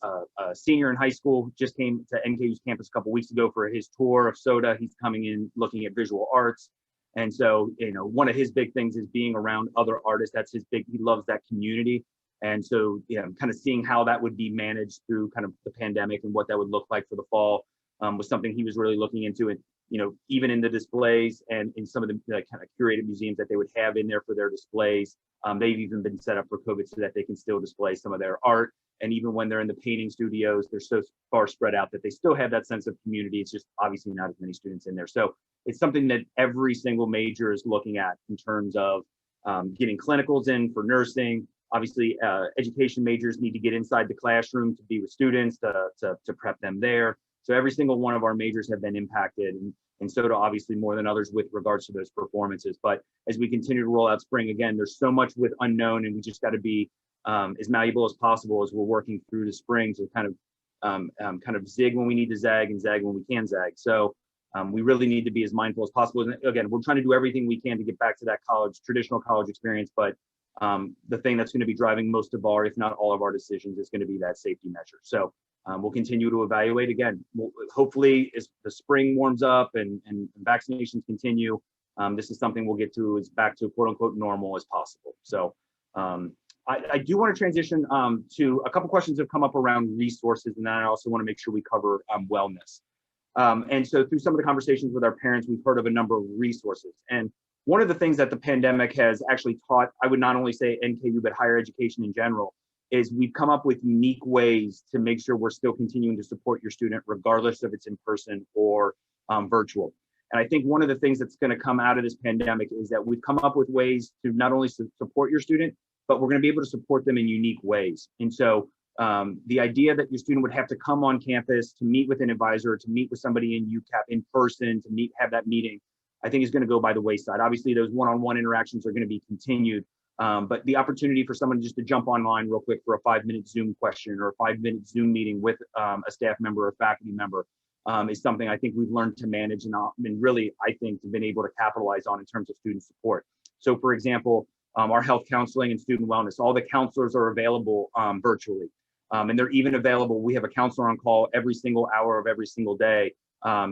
senior in high school, just came to NKU's campus a couple weeks ago for his tour of SOTA. He's coming in looking at visual arts. And so, you know, one of his big things is being around other artists. He loves that community. And so, you know, kind of seeing how that would be managed through kind of the pandemic and what that would look like for the fall was something he was really looking into. And, you know, even in the displays and in some of the kind of curated museums that they would have in there for their displays, they've even been set up for COVID so that they can still display some of their art. And even when they're in the painting studios, they're so far spread out that they still have that sense of community. It's just obviously not as many students in there. So it's something that every single major is looking at in terms of getting clinicals in for nursing. Obviously, education majors need to get inside the classroom to be with students, to prep them there. So every single one of our majors have been impacted. And and so do obviously more than others with regards to those performances. But as we continue to roll out spring, again, there's so much with unknown, and we just got to be as malleable as possible as we're working through the spring to kind of zig when we need to zag and zag when we can zag. So we really need to be as mindful as possible. And again, we're trying to do everything we can to get back to that traditional college experience. But the thing that's going to be driving most of our, if not all of our decisions, is going to be that safety measure. So we'll continue to evaluate. Again, hopefully as the spring warms up and vaccinations continue, this is something we'll get to as back to quote unquote normal as possible. So I do want to transition to a couple questions that have come up around resources, and then I also want to make sure we cover wellness. And so through some of the conversations with our parents, we've heard of a number of resources. And one of the things that the pandemic has actually taught, I would not only say NKU, but higher education in general, is we've come up with unique ways to make sure we're still continuing to support your student, regardless if it's in person or virtual. And I think one of the things that's going to come out of this pandemic is that we've come up with ways to not only support your student, but we're going to be able to support them in unique ways. And so the idea that your student would have to come on campus to meet with an advisor, to meet with somebody in UCAP in person, to have that meeting, I think is going to go by the wayside. Obviously, those one-on-one interactions are going to be continued, but the opportunity for someone just to jump online real quick for a 5-minute Zoom question or a 5-minute Zoom meeting with a staff member or faculty member is something I think we've learned to manage and really, I think, been able to capitalize on in terms of student support. So for example, our health counseling and student wellness, all the counselors are available virtually. And they're even available. We have a counselor on call every single hour of every single day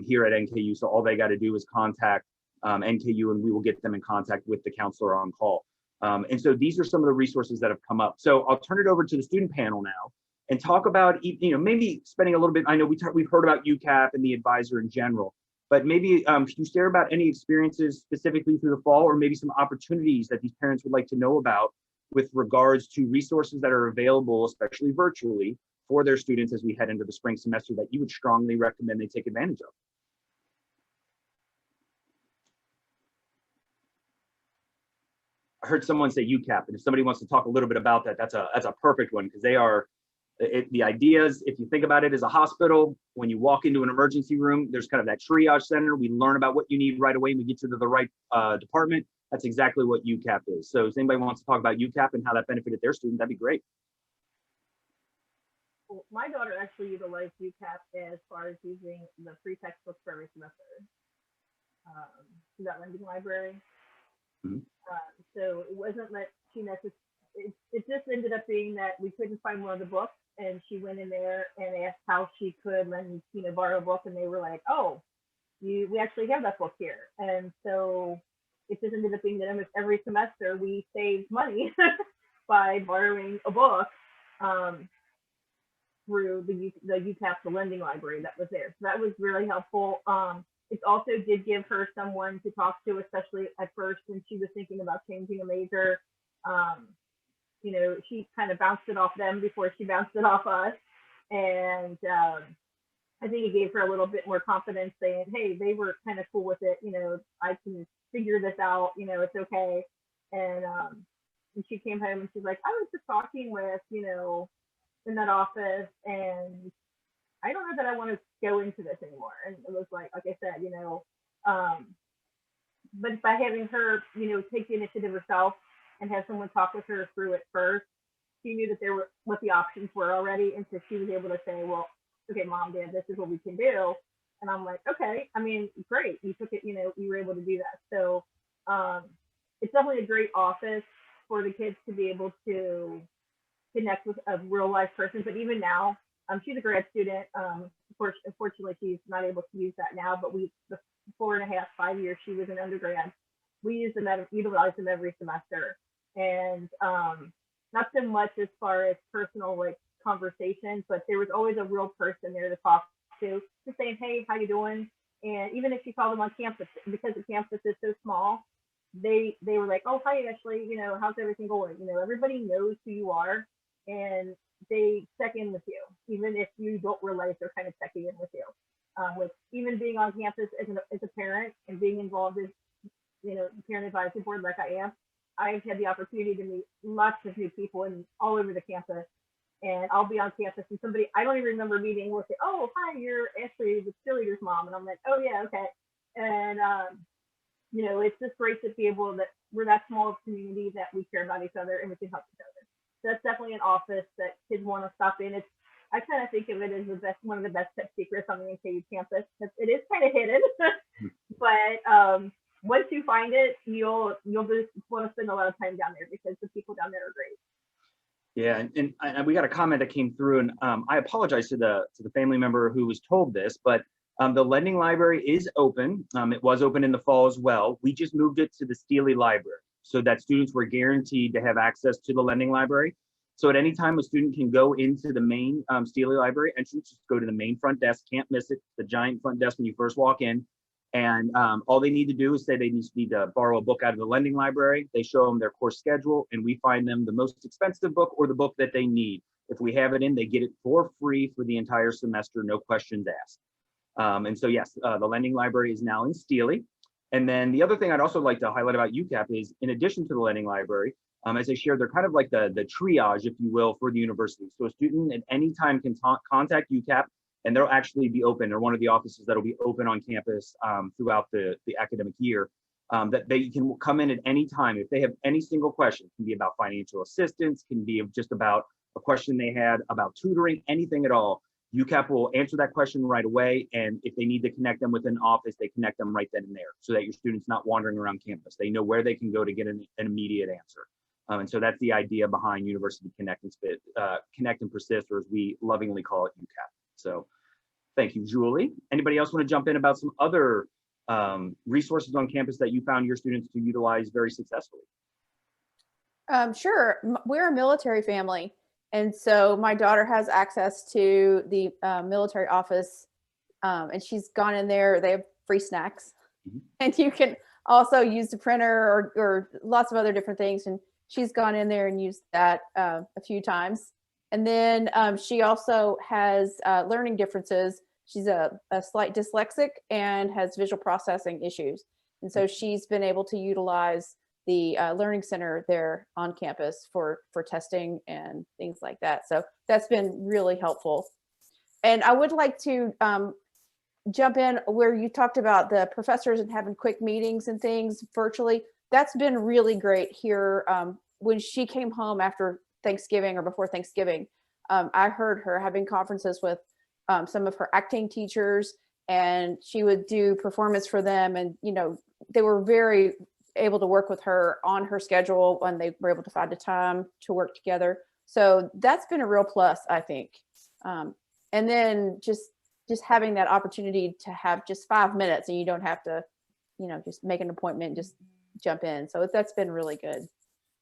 here at NKU. So all they got to do is contact NKU, and we will get them in contact with the counselor on call. And so these are some of the resources that have come up. So I'll turn it over to the student panel now and talk about, maybe spending a little bit. I know we've heard about UCAP and the advisor in general, but maybe can you share about any experiences specifically through the fall, or maybe some opportunities that these parents would like to know about with regards to resources that are available, especially virtually, for their students as we head into the spring semester that you would strongly recommend they take advantage of? I heard someone say UCAP, and if somebody wants to talk a little bit about that, that's a perfect one, because they are the ideas. If you think about it as a hospital, when you walk into an emergency room, there's kind of that triage center. We learn about what you need right away, and we get you to the right department. That's exactly what UCAP is. So if anybody wants to talk about UCAP and how that benefited their student, that'd be great. Well, my daughter actually utilized UCAP as far as using the free textbooks for every semester. That lending library. Mm-hmm. So it wasn't that she necessarily, it just ended up being that we couldn't find one of the books, and she went in there and asked how she could borrow a book, and they were like, oh, we actually have that book here. And so it just ended up being that almost every semester we saved money by borrowing a book through the UCAP, the lending library that was there. So that was really helpful. It also did give her someone to talk to, especially at first when she was thinking about changing a major. She kind of bounced it off them before she bounced it off us. And I think it gave her a little bit more confidence, saying, hey, they were kind of cool with it. I can figure this out. It's okay. And she came home and she's like, I was just talking with, in that office, and I don't know that I want to go into this anymore. And it was like I said, but by having her, take the initiative herself and have someone talk with her through it first, she knew that what the options were already. And so she was able to say, well, okay, Mom, Dad, this is what we can do. And I'm like, okay, great. You took it, you were able to do that. So it's definitely a great office for the kids to be able to connect with a real life person. But even now, she's a grad student. Unfortunately, she's not able to use that now, but the 4.5, 5 years she was an undergrad, we utilized them every semester. And not so much as far as personal conversations, but there was always a real person there to talk to, just saying, hey, how you doing? And even if you saw them on campus, because the campus is so small, they were like, oh, hi, Ashley, how's everything going? Everybody knows who you are, and they check in with you, even if you don't realize they're kind of checking in with you. With even being on campus as a parent and being involved as, parent advisory board like I am, I've had the opportunity to meet lots of new people and all over the campus. And I'll be on campus and somebody I don't even remember meeting will say, oh, hi, you're Ashley, the cheerleader's mom. And I'm like, oh, yeah, okay. And, you know, it's just great to be able that we're that small of a community that we care about each other and we can help each other. So that's definitely an office that kids want to stop in. It's, I kind of think of it as the best, one of the best kept secrets on the NKU campus. It is kind of hidden, but once you find it, you'll just want to spend a lot of time down there because the people down there are great. Yeah, and we got a comment that came through, and I apologize to the family member who was told this, but the lending library is open. It was open in the fall as well. We just moved it to the Steely Library so that students were guaranteed to have access to the lending library. So at any time, a student can go into the main Steely Library entrance, just go to the main front desk, can't miss it, the giant front desk when you first walk in. And all they need to do is say they need to borrow a book out of the lending library. They show them their course schedule, and we find them the most expensive book or the book that they need. If we have it in, they get it for free for the entire semester, no questions asked. And so, yes, the lending library is now in Steely. And then the other thing I'd also like to highlight about UCAP is, in addition to the lending library, as I shared, they're kind of like the triage, if you will, for the university. So a student at any time can contact UCAP, and they'll actually be open, or one of the offices that'll be open on campus throughout the academic year, that they can come in at any time. If they have any single question, it can be about financial assistance, can be just about a question they had about tutoring, anything at all. UCAP will answer that question right away, and if they need to connect them with an office, they connect them right then and there, so that your student's not wandering around campus. They know where they can go to get an immediate answer. And so that's the idea behind University Connect and Persist, or as we lovingly call it, UCAP. So thank you, Julie. Anybody else want to jump in about some other resources on campus that you found your students to utilize very successfully? Sure. We're a military family. And so my daughter has access to the military office, and she's gone in there. They have free snacks. Mm-hmm. And you can also use the printer or lots of other different things. And she's gone in there and used that a few times. And then she also has learning differences. She's a slight dyslexic and has visual processing issues. And so she's been able to utilize the Learning Center there on campus for testing and things like that. So that's been really helpful. And I would like to jump in where you talked about the professors and having quick meetings and things virtually. That's been really great here. When she came home after Thanksgiving or before Thanksgiving, I heard her having conferences with some of her acting teachers, and she would do performance for them. And, you know, they were very able to work with her on her schedule when they were able to find a time to work together. So that's been a real plus, I think. And then just having that opportunity to have just 5 minutes, and you don't have to, you know, just make an appointment and just jump in. So that's been really good.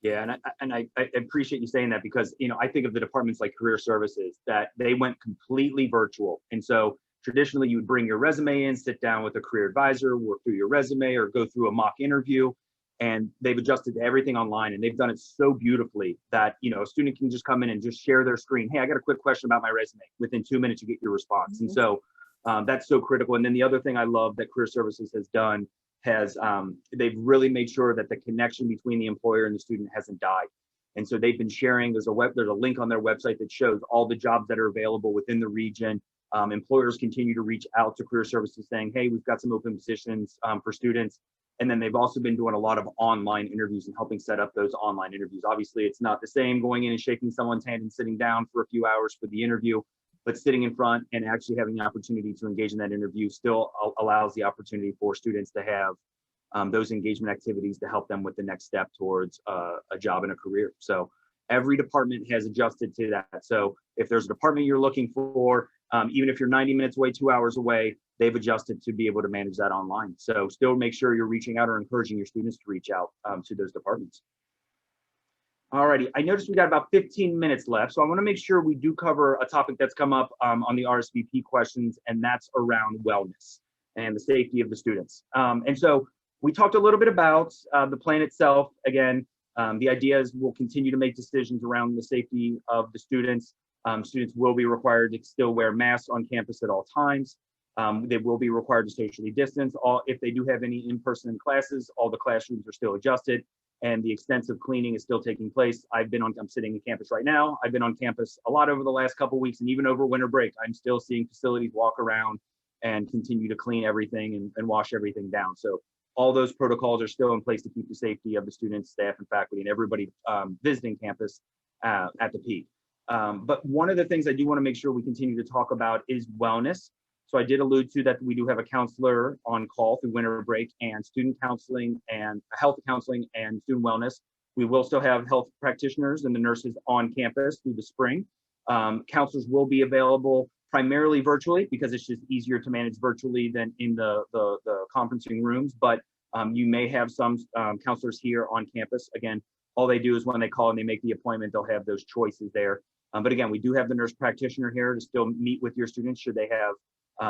Yeah, and I appreciate you saying that, because, you know, I think of the departments like career services that they went completely virtual. And so traditionally you would bring your resume in, sit down with a career advisor, work through your resume, or go through a mock interview. And they've adjusted to everything online, and they've done it so beautifully that, you know, a student can just come in and just share their screen. Hey, I got a quick question about my resume. Within 2 minutes, you get your response. Mm-hmm. And so that's so critical. And then the other thing I love that career services has done they've really made sure that the connection between the employer and the student hasn't died. And so they've been sharing, there's a link on their website that shows all the jobs that are available within the region. Employers continue to reach out to career services saying, hey, we've got some open positions for students. And then they've also been doing a lot of online interviews and helping set up those online interviews. Obviously, it's not the same going in and shaking someone's hand and sitting down for a few hours for the interview, but sitting in front and actually having the opportunity to engage in that interview still allows the opportunity for students to have those engagement activities to help them with the next step towards a job and a career. So every department has adjusted to that. So if there's a department you're looking for, even if you're 90 minutes away, 2 hours away, they've adjusted to be able to manage that online. So still make sure you're reaching out or encouraging your students to reach out to those departments. Alrighty, I noticed we got about 15 minutes left, so I want to make sure we do cover a topic that's come up on the RSVP questions, and that's around wellness and the safety of the students. And so we talked a little bit about the plan itself. Again, the idea is we'll continue to make decisions around the safety of the students. Students will be required to still wear masks on campus at all times. They will be required to socially distance. If they do have any in-person classes, all the classrooms are still adjusted, and the extensive cleaning is still taking place. I'm sitting on campus right now. I've been on campus a lot over the last couple of weeks, and even over winter break, I'm still seeing facilities walk around and continue to clean everything and wash everything down. So all those protocols are still in place to keep the safety of the students, staff, and faculty, and everybody visiting campus at the peak. But one of the things I do want to make sure we continue to talk about is wellness. So I did allude to that we do have a counselor on call through winter break, and student counseling and health counseling and student wellness. We will still have health practitioners and the nurses on campus through the spring. Counselors will be available primarily virtually because it's just easier to manage virtually than in the conferencing rooms. But you may have some counselors here on campus. Again, all they do is when they call and they make the appointment, they'll have those choices there. But again, we do have the nurse practitioner here to still meet with your students should they have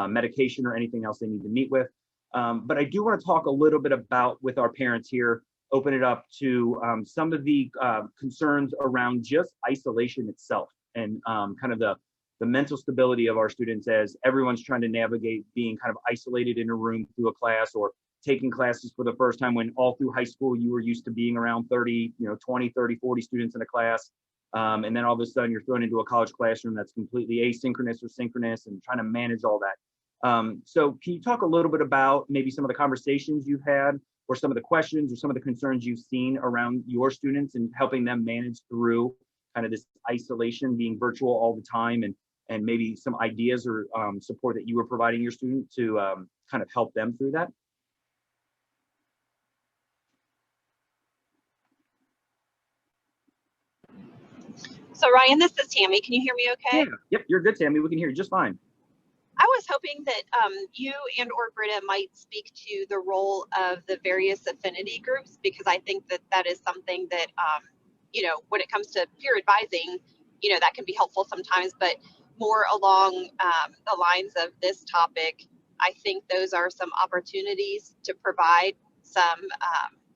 medication or anything else they need to meet with. But I do want to talk a little bit about with our parents here, open it up to some of the concerns around just isolation itself and kind of the mental stability of our students as everyone's trying to navigate being kind of isolated in a room through a class or taking classes for the first time when all through high school you were used to being around 30, 20, 30, 40 students in a class. And then all of a sudden you're thrown into a college classroom that's completely asynchronous or synchronous and trying to manage all that. So can you talk a little bit about maybe some of the conversations you've had or some of the questions or some of the concerns you've seen around your students and helping them manage through kind of this isolation, being virtual all the time, and maybe some ideas or support that you were providing your student to kind of help them through that? So Ryan, this is Tammy. Can you hear me okay? Yeah, yep, you're good, Tammy. We can hear you just fine. I was hoping that you and or Britta might speak to the role of the various affinity groups, because I think that that is something that, when it comes to peer advising, that can be helpful sometimes, but more along the lines of this topic, I think those are some opportunities to provide some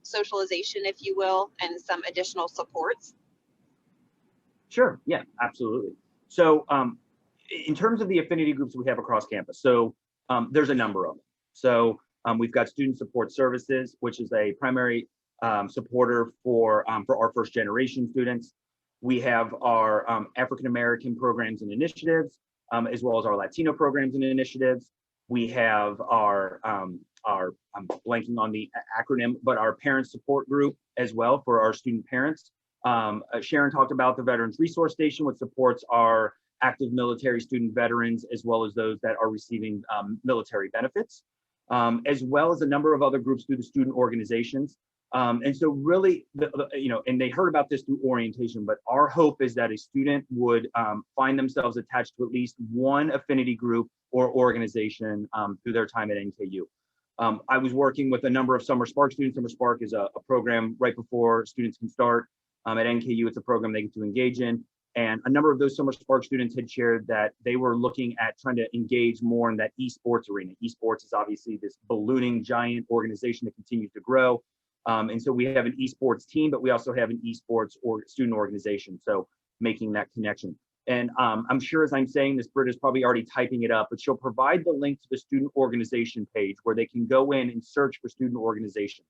socialization, if you will, and some additional supports. Sure, yeah, absolutely. So in terms of the affinity groups we have across campus, so there's a number of them. So we've got student support services, which is a primary supporter for our first generation students. We have our African-American programs and initiatives, as well as our Latino programs and initiatives. We have our I'm blanking on the acronym, but our parent support group as well for our student parents. Sharon talked about the Veterans Resource Station, which supports our active military student veterans, as well as those that are receiving military benefits, as well as a number of other groups through the student organizations. And so really, and they heard about this through orientation, but our hope is that a student would find themselves attached to at least one affinity group or organization through their time at NKU. I was working with a number of Summer Spark students. Summer Spark is a program right before students can start. At NKU, it's a program they get to engage in. And a number of those Summer Spark students had shared that they were looking at trying to engage more in that esports arena. Esports is obviously this ballooning giant organization that continues to grow. And so we have an esports team, but we also have an esports or student organization. So making that connection. And I'm sure as I'm saying this, Britta's probably already typing it up, but she'll provide the link to the student organization page where they can go in and search for student organizations.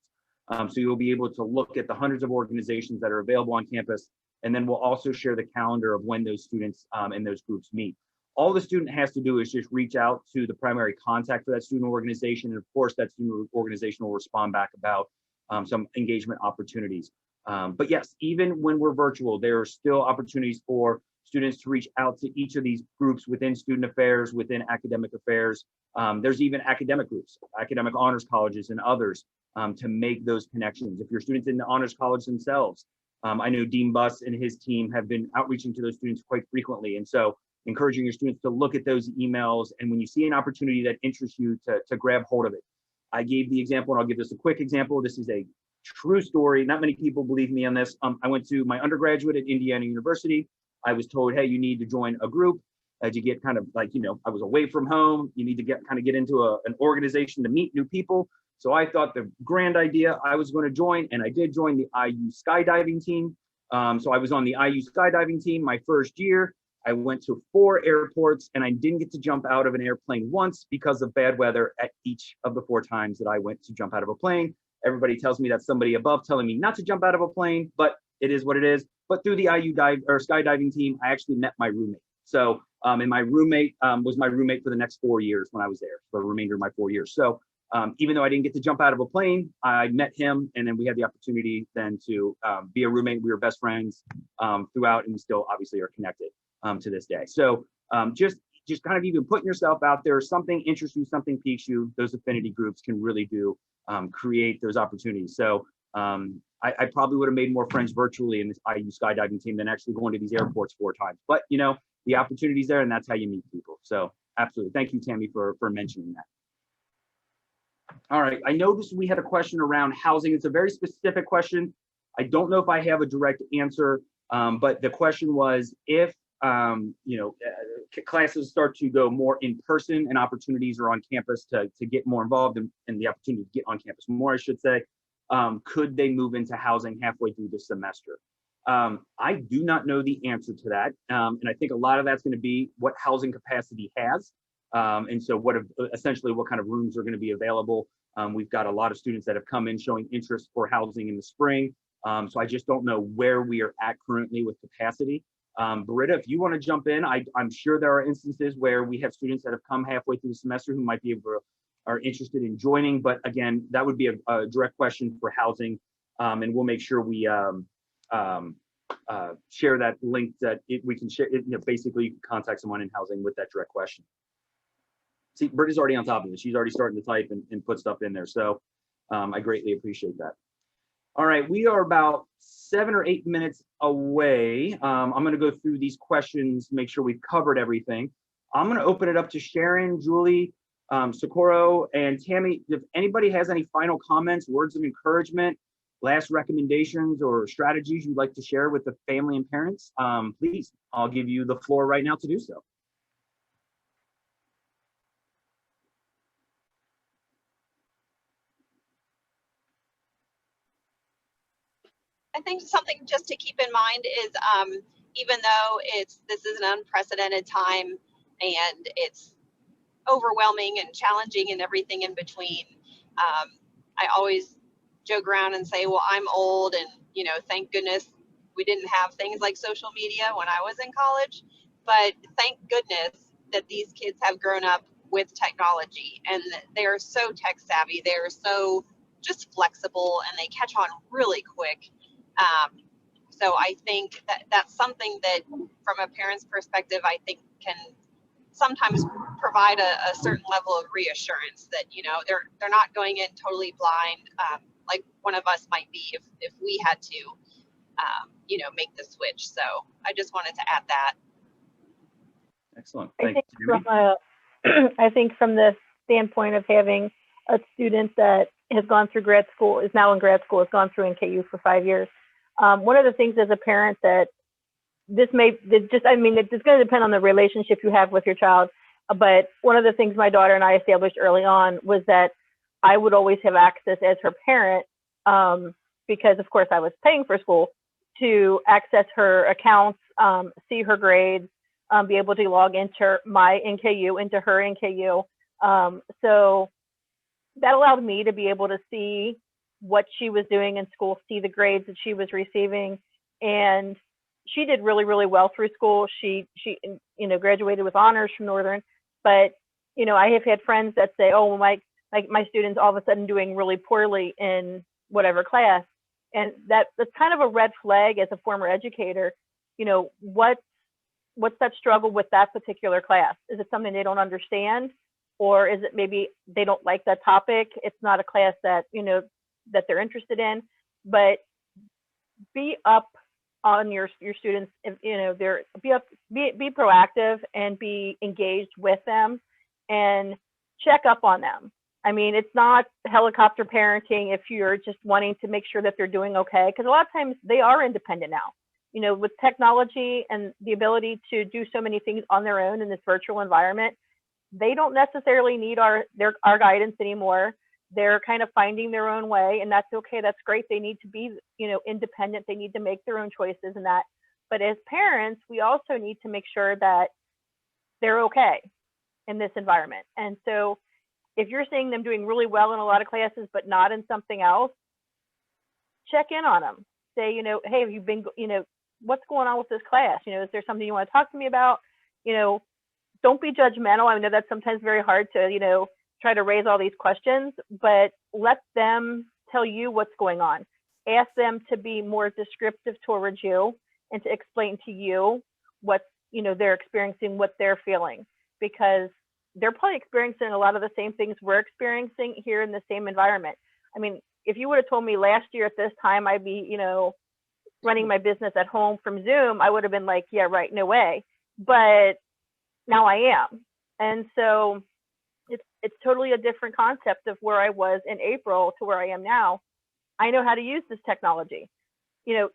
So you'll be able to look at the hundreds of organizations that are available on campus. And then we'll also share the calendar of when those students and those groups meet. All the student has to do is just reach out to the primary contact for that student organization. And of course, that student organization will respond back about some engagement opportunities. But yes, even when we're virtual, there are still opportunities for students to reach out to each of these groups within student affairs, within academic affairs. There's even academic groups, academic honors colleges and others to make those connections. If your students in the honors college themselves, I know Dean Buss and his team have been outreaching to those students quite frequently. And so encouraging your students to look at those emails. And when you see an opportunity that interests you to grab hold of it. I gave the example, and I'll give this a quick example. This is a true story. Not many people believe me on this. I went to my undergraduate at Indiana University. I was told, hey, you need to join a group as you get kind of like, I was away from home. You need to get into an organization to meet new people. So I thought the grand idea I was going to join, and I did join the IU skydiving team. So I was on the IU skydiving team my first year. I went to 4 airports, and I didn't get to jump out of an airplane once because of bad weather at each of the 4 times that I went to jump out of a plane. Everybody tells me that's somebody above telling me not to jump out of a plane, but it is what it is. But through the IU skydiving team, I actually met my roommate. So, and my roommate was my roommate for the next 4 years when I was there, for the remainder of my 4 years. So even though I didn't get to jump out of a plane, I met him, and then we had the opportunity then to be a roommate. We were best friends throughout, and we still obviously are connected to this day. So just kind of even putting yourself out there, something interests you, something piques you, those affinity groups can really do create those opportunities. So I probably would have made more friends virtually in this IU skydiving team than actually going to these airports 4 times. But you know, the opportunity's there, and that's how you meet people. So absolutely, thank you, Tammy, for mentioning that. All right, I noticed we had a question around housing. It's a very specific question. I don't know if I have a direct answer, but the question was if classes start to go more in person and opportunities are on campus to get more involved and the opportunity to get on campus more, I should say, could they move into housing halfway through the semester? I do not know the answer to that. And I think a lot of that's going to be what housing capacity has. And so essentially what kind of rooms are going to be available. We've got a lot of students that have come in showing interest for housing in the spring. So I just don't know where we are at currently with capacity. Britta, if you want to jump in, I'm sure there are instances where we have students that have come halfway through the semester who might be are interested in joining. But again, that would be a direct question for housing. And we'll make sure we share that link that we can share. Basically, you can contact someone in housing with that direct question. See, Britta's already on top of it. She's already starting to type and put stuff in there. So I greatly appreciate that. All right, we are about 7 or 8 minutes away. I'm going to go through these questions, make sure we've covered everything. I'm going to open it up to Sharon, Julie, Socorro, and Tammy. If anybody has any final comments, words of encouragement, last recommendations, or strategies you'd like to share with the family and parents, please, I'll give you the floor right now to do so. I think something just to keep in mind is even though this is an unprecedented time and it's overwhelming and challenging and everything in between, I always joke around and say, well, I'm old, and thank goodness we didn't have things like social media when I was in college, but thank goodness that these kids have grown up with technology and they are so tech savvy, they're so just flexible, and they catch on really quick. So I think that's something that from a parent's perspective, I think can sometimes provide a certain level of reassurance that, they're not going in totally blind, like one of us might be if we had to, make the switch. So I just wanted to add that. Excellent. I think from the standpoint of having a student that has gone through grad school, is now in grad school, has gone through NKU for 5 years. One of the things as a parent that it's going to depend on the relationship you have with your child. But one of the things my daughter and I established early on was that I would always have access as her parent, because of course I was paying for school, to access her accounts, see her grades, be able to log into my NKU, into her NKU. So that allowed me to be able to see what she was doing in school, see the grades that she was receiving. And she did really, really well through school. She graduated with honors from Northern. But, I have had friends that say, oh, well, my student's all of a sudden doing really poorly in whatever class. And that's kind of a red flag as a former educator. What's that struggle with that particular class? Is it something they don't understand? Or is it maybe they don't like that topic? It's not a class that, that they're interested in. But be up on your students, be proactive and be engaged with them and check up on them. I mean, it's not helicopter parenting if you're just wanting to make sure that they're doing okay, because a lot of times they are independent now. With technology and the ability to do so many things on their own in this virtual environment, they don't necessarily need our guidance anymore. They're kind of finding their own way, and that's okay. That's great. They need to be, independent. They need to make their own choices and that. But as parents, we also need to make sure that they're okay in this environment. And so if you're seeing them doing really well in a lot of classes, but not in something else, check in on them. Say, hey, have you been, what's going on with this class? Is there something you want to talk to me about? you know, don't be judgmental. I know that's sometimes very hard to, you know, try to raise all these questions, but let them tell you what's going on. Ask them to be more descriptive towards you and to explain to you what, you know, they're experiencing, what they're feeling, because they're probably experiencing a lot of the same things we're experiencing here in the same environment. I mean, if you would have told me last year at this time I'd be, you know, running my business at home from Zoom, I would have been like, yeah, right, no way. But now I am. And so it's totally a different concept of where I was in April to where I am now. I know how to use this technology. You know,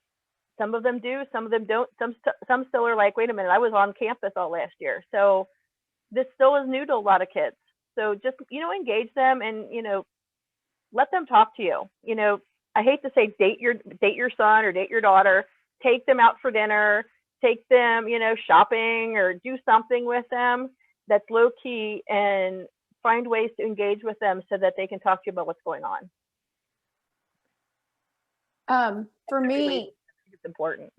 some of them do, some of them don't. Some still are like, wait a minute, I was on campus all last year. So this still is new to a lot of kids. So just, you know, engage them and, you know, let them talk to you. You know, I hate to say date your son or date your daughter, take them out for dinner, take them, you know, shopping or do something with them that's low key, and find ways to engage with them so that they can talk to you about what's going on. For me, It's important.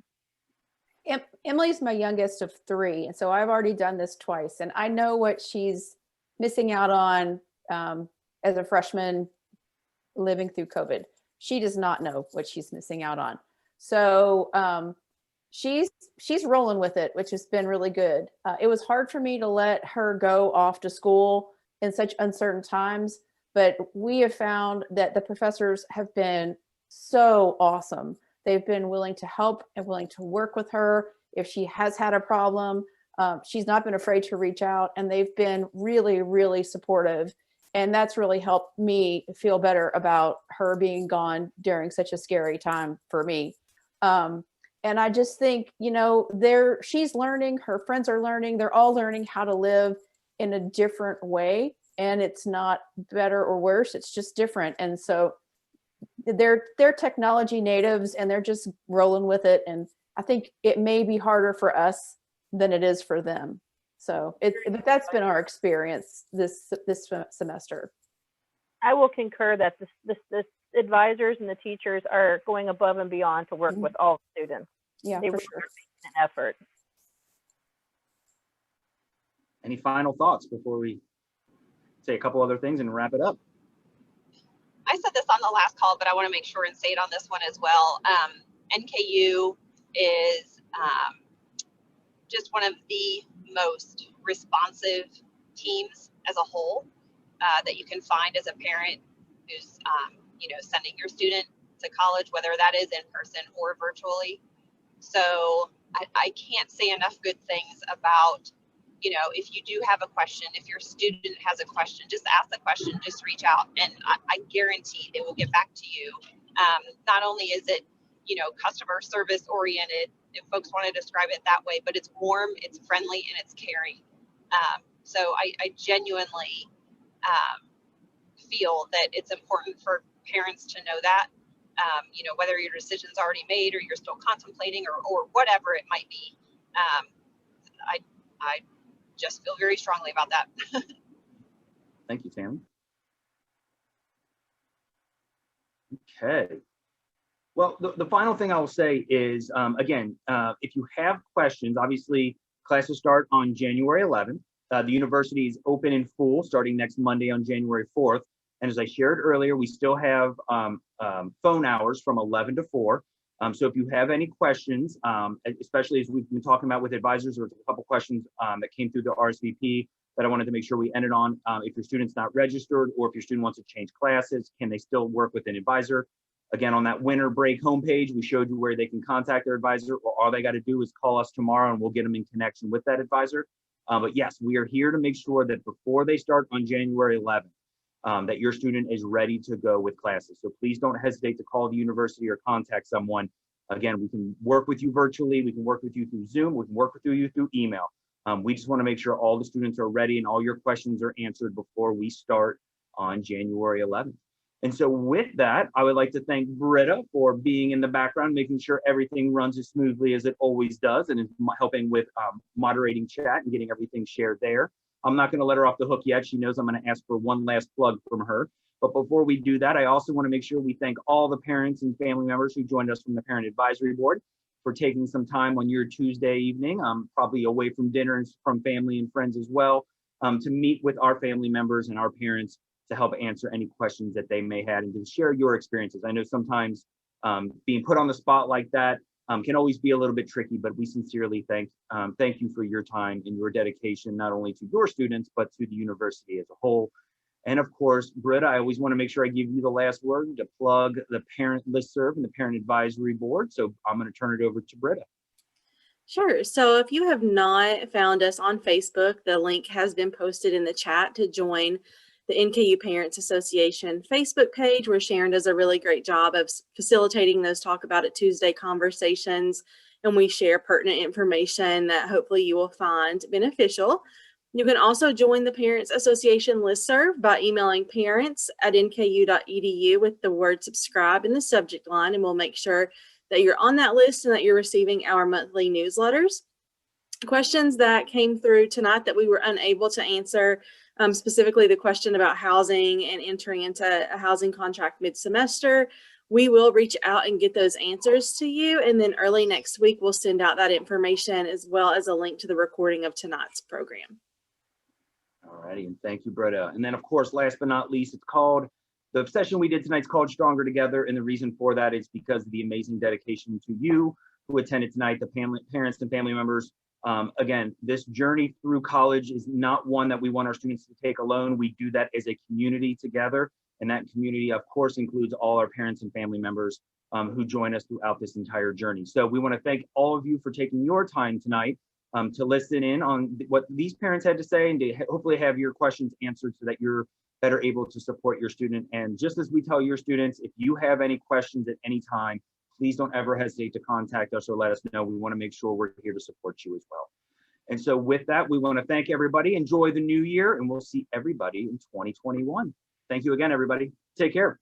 Emily's my youngest of 3, and so I've already done this twice, and I know what she's missing out on as a freshman living through COVID. She does not know what she's missing out on. So she's rolling with it, which has been really good. It was hard for me to let her go off to school in such uncertain times, but we have found that the professors have been so awesome. They've been willing to help and willing to work with her. If she has had a problem, she's not been afraid to reach out, and they've been really, really supportive. And that's really helped me feel better about her being gone during such a scary time for me. And I just think, you know, she's learning, her friends are learning, they're all learning how to live in a different way. And it's not better or worse, it's just different. And so they're technology natives, and they're just rolling with it. And I think it may be harder for us than it is for them. So that's been our experience this semester. I will concur that the advisors and the teachers are going above and beyond to work with all students. Yeah, they for really sure. are making an effort. Any final thoughts before we say a couple other things and wrap it up? I said this on the last call, but I want to make sure and say it on this one as well. NKU is just one of the most responsive teams as a whole that you can find as a parent who's you know, sending your student to college, whether that is in person or virtually. So I can't say enough good things about, you know, if you do have a question, if your student has a question, just ask the question, just reach out, and I guarantee they will get back to you. Not only is it, you know, customer service oriented, if folks want to describe it that way, but it's warm, it's friendly, and it's caring. So I genuinely feel that it's important for parents to know that, you know, whether your decision's already made or you're still contemplating or whatever it might be. I just feel very strongly about that. Thank you, Tammy. Okay. Well, the final thing I will say is, again, if you have questions, obviously classes start on January 11th. The university is open in full starting next Monday on January 4th. And as I shared earlier, we still have phone hours from 11 to 4. So if you have any questions, especially as we've been talking about with advisors, there was a couple questions that came through the RSVP that I wanted to make sure we ended on. If your student's not registered, or if your student wants to change classes, can they still work with an advisor? Again, on that winter break homepage, we showed you where they can contact their advisor, or all they got to do is call us tomorrow and we'll get them in connection with that advisor. But yes, we are here to make sure that before they start on January 11th, that your student is ready to go with classes. So please don't hesitate to call the university or contact someone. Again, we can work with you virtually. We can work with you through Zoom. We can work with you through email. We just want to make sure all the students are ready and all your questions are answered before we start on January 11th. And so with that, I would like to thank Britta for being in the background, making sure everything runs as smoothly as it always does, and is helping with moderating chat and getting everything shared there. I'm not going to let her off the hook yet. She knows I'm going to ask for one last plug from her. But before we do that, I also want to make sure we thank all the parents and family members who joined us from the Parent Advisory Board. for taking some time on your Tuesday evening, probably away from dinner and from family and friends as well, to meet with our family members and our parents to help answer any questions that they may have and to share your experiences. I know sometimes being put on the spot like that can always be a little bit tricky, but we sincerely thank you for your time and your dedication, not only to your students, but to the university as a whole. And of course, Britta, I always want to make sure I give you the last word to plug the parent listserv and the parent advisory board. So I'm going to turn it over to Britta. Sure. So if you have not found us on Facebook, the link has been posted in the chat to join the NKU Parents Association Facebook page, where Sharon does a really great job of facilitating those Talk About It Tuesday conversations, and we share pertinent information that hopefully you will find beneficial. You can also join the Parents Association listserv by emailing parents@nku.edu with the word subscribe in the subject line, and we'll make sure that you're on that list and that you're receiving our monthly newsletters. Questions that came through tonight that we were unable to answer, specifically the question about housing and entering into a housing contract mid-semester, we will reach out and get those answers to you. And then early next week, we'll send out that information as well as a link to the recording of tonight's program. All righty, and thank you, Britta. And then of course, last but not least, the session we did tonight is called Stronger Together. And the reason for that is because of the amazing dedication to you who attended tonight, the parents and family members. Again, this journey through college is not one that we want our students to take alone. We do that as a community together. And that community, of course, includes all our parents and family members who join us throughout this entire journey. So we want to thank all of you for taking your time tonight to listen in on what these parents had to say and to hopefully have your questions answered so that you're better able to support your student. And just as we tell your students, if you have any questions at any time, please don't ever hesitate to contact us or let us know. We want to make sure we're here to support you as well. And so with that, we want to thank everybody. Enjoy the new year, and we'll see everybody in 2021. Thank you again, everybody. Take care.